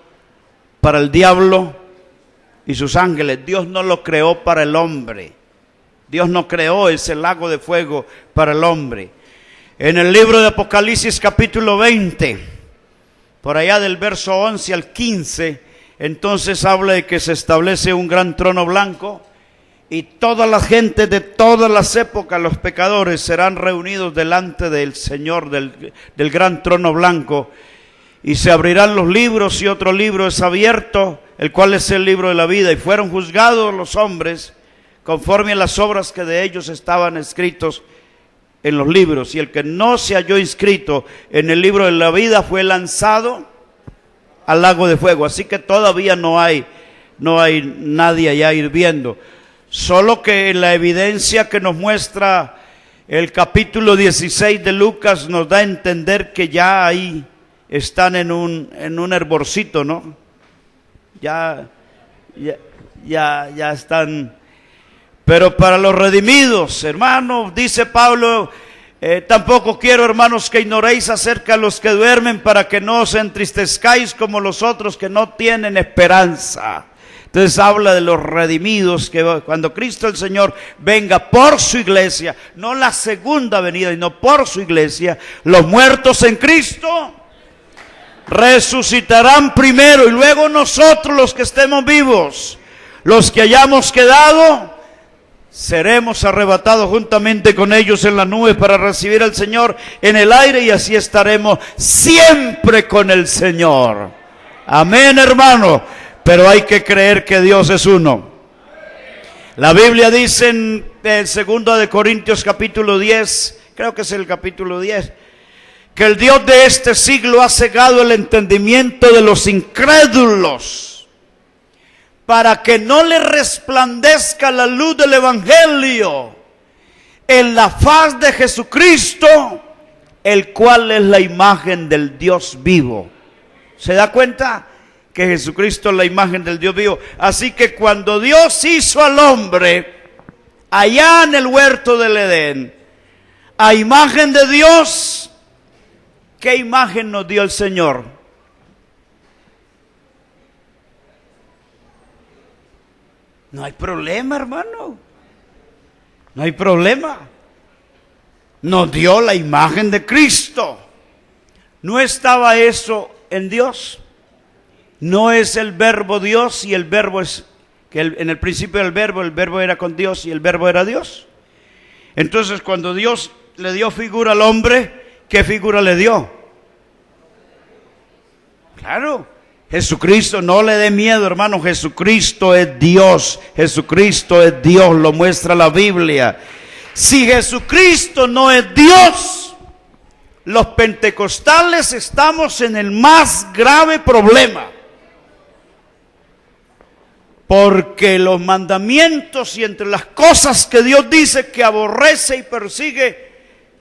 para el diablo y sus ángeles. Dios no lo creó para el hombre. Dios no creó ese lago de fuego para el hombre. En el libro de Apocalipsis capítulo 20, por allá del verso 11 al 15, entonces habla de que se establece un gran trono blanco y toda la gente de todas las épocas, los pecadores, serán reunidos delante del Señor del gran trono blanco, y se abrirán los libros y otro libro es abierto, el cual es el libro de la vida, y fueron juzgados los hombres conforme a las obras que de ellos estaban escritos en los libros, y el que no se halló inscrito en el libro de la vida fue lanzado al lago de fuego. Así que todavía no hay nadie allá hirviendo. Solo que en la evidencia que nos muestra el capítulo 16 de Lucas nos da a entender que ya ahí están en un hervorcito, ¿no? Ya están. Pero para los redimidos, hermanos, dice Pablo, tampoco quiero, hermanos, que ignoréis acerca de los que duermen, para que no os entristezcáis como los otros que no tienen esperanza. Entonces habla de los redimidos, que cuando Cristo el Señor venga por su iglesia, no la segunda venida, sino por su iglesia, los muertos en Cristo resucitarán primero, y luego nosotros, los que estemos vivos, los que hayamos quedado, seremos arrebatados juntamente con ellos en las nubes para recibir al Señor en el aire, y así estaremos siempre con el Señor. Amén, hermano. Pero hay que creer que Dios es uno. La Biblia dice en el 2 de Corintios capítulo 10, creo que es el capítulo 10, que el Dios de este siglo ha cegado el entendimiento de los incrédulos para que no le resplandezca la luz del Evangelio en la faz de Jesucristo, el cual es la imagen del Dios vivo. ¿Se da cuenta? Que Jesucristo es la imagen del Dios vivo. Así que cuando Dios hizo al hombre allá en el huerto del Edén, a imagen de Dios, ¿qué imagen nos dio el Señor? No hay problema, hermano. No hay problema. Nos dio la imagen de Cristo. ¿No estaba eso en Dios? ¿No es el verbo Dios y el verbo es, que en el principio el verbo era con Dios y el verbo era Dios? Entonces cuando Dios le dio figura al hombre, ¿qué figura le dio? Claro, Jesucristo, no le dé miedo, hermano, Jesucristo es Dios, Jesucristo es Dios, lo muestra la Biblia. Si Jesucristo no es Dios, los pentecostales estamos en el más grave problema. Porque los mandamientos y entre las cosas que Dios dice que aborrece y persigue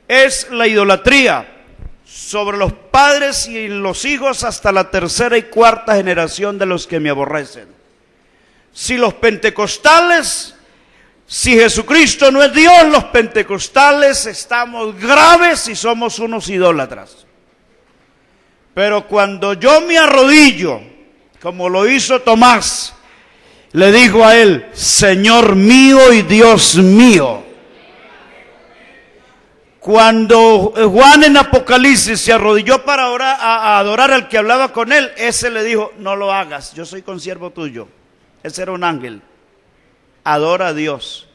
es la idolatría sobre los padres y los hijos hasta la tercera y cuarta generación de los que me aborrecen. Si los pentecostales, si Jesucristo no es Dios, los pentecostales estamos graves y somos unos idólatras. Pero cuando yo me arrodillo, como lo hizo Tomás, le dijo a él, Señor mío y Dios mío. Cuando Juan en Apocalipsis se arrodilló para orar, a adorar al que hablaba con él, ese le dijo, no lo hagas, yo soy consiervo tuyo. Ese era un ángel. Adora a Dios.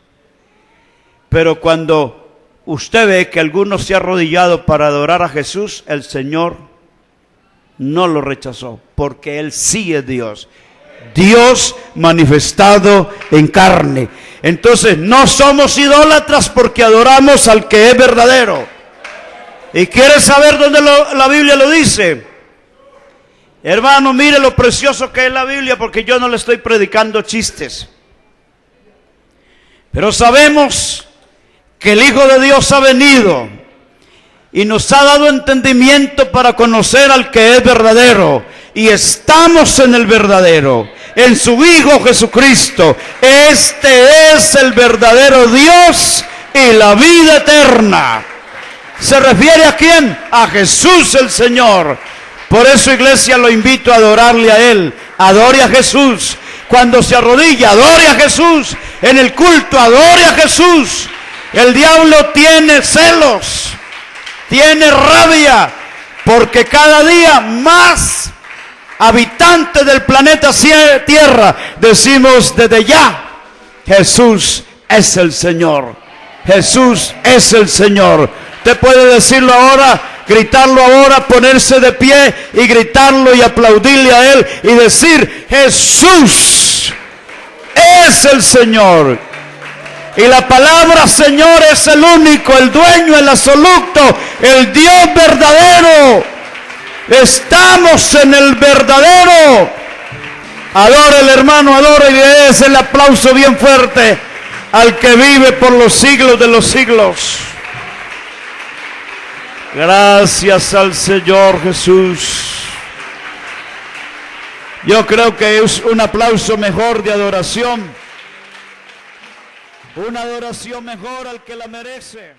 Pero cuando usted ve que alguno se ha arrodillado para adorar a Jesús, el Señor no lo rechazó, porque Él sí es Dios. Dios manifestado en carne. Entonces no somos idólatras porque adoramos al que es verdadero. ¿Y quieres saber dónde la Biblia lo dice? Hermano, mire lo precioso que es la Biblia, porque yo no le estoy predicando chistes. Pero sabemos que el Hijo de Dios ha venido y nos ha dado entendimiento para conocer al que es verdadero. Y estamos en el verdadero, en su Hijo Jesucristo. Este es el verdadero Dios y la vida eterna. ¿Se refiere a quién? A Jesús el Señor. Por eso, iglesia, lo invito a adorarle a Él. Adore a Jesús. Cuando se arrodilla, adore a Jesús. En el culto, adore a Jesús. El diablo tiene celos, tiene rabia, porque cada día más habitantes del planeta Tierra decimos desde ya, Jesús es el Señor. Jesús es el Señor. Usted puede decirlo ahora, gritarlo ahora, ponerse de pie y gritarlo y aplaudirle a Él y decir, Jesús es el Señor. Y la palabra Señor es el único, el dueño, el absoluto, el Dios verdadero. Estamos en el verdadero. Adore el hermano, adore y le des el aplauso bien fuerte al que vive por los siglos de los siglos. Gracias al Señor Jesús. Yo creo que es un aplauso mejor de adoración. Una adoración mejor al que la merece.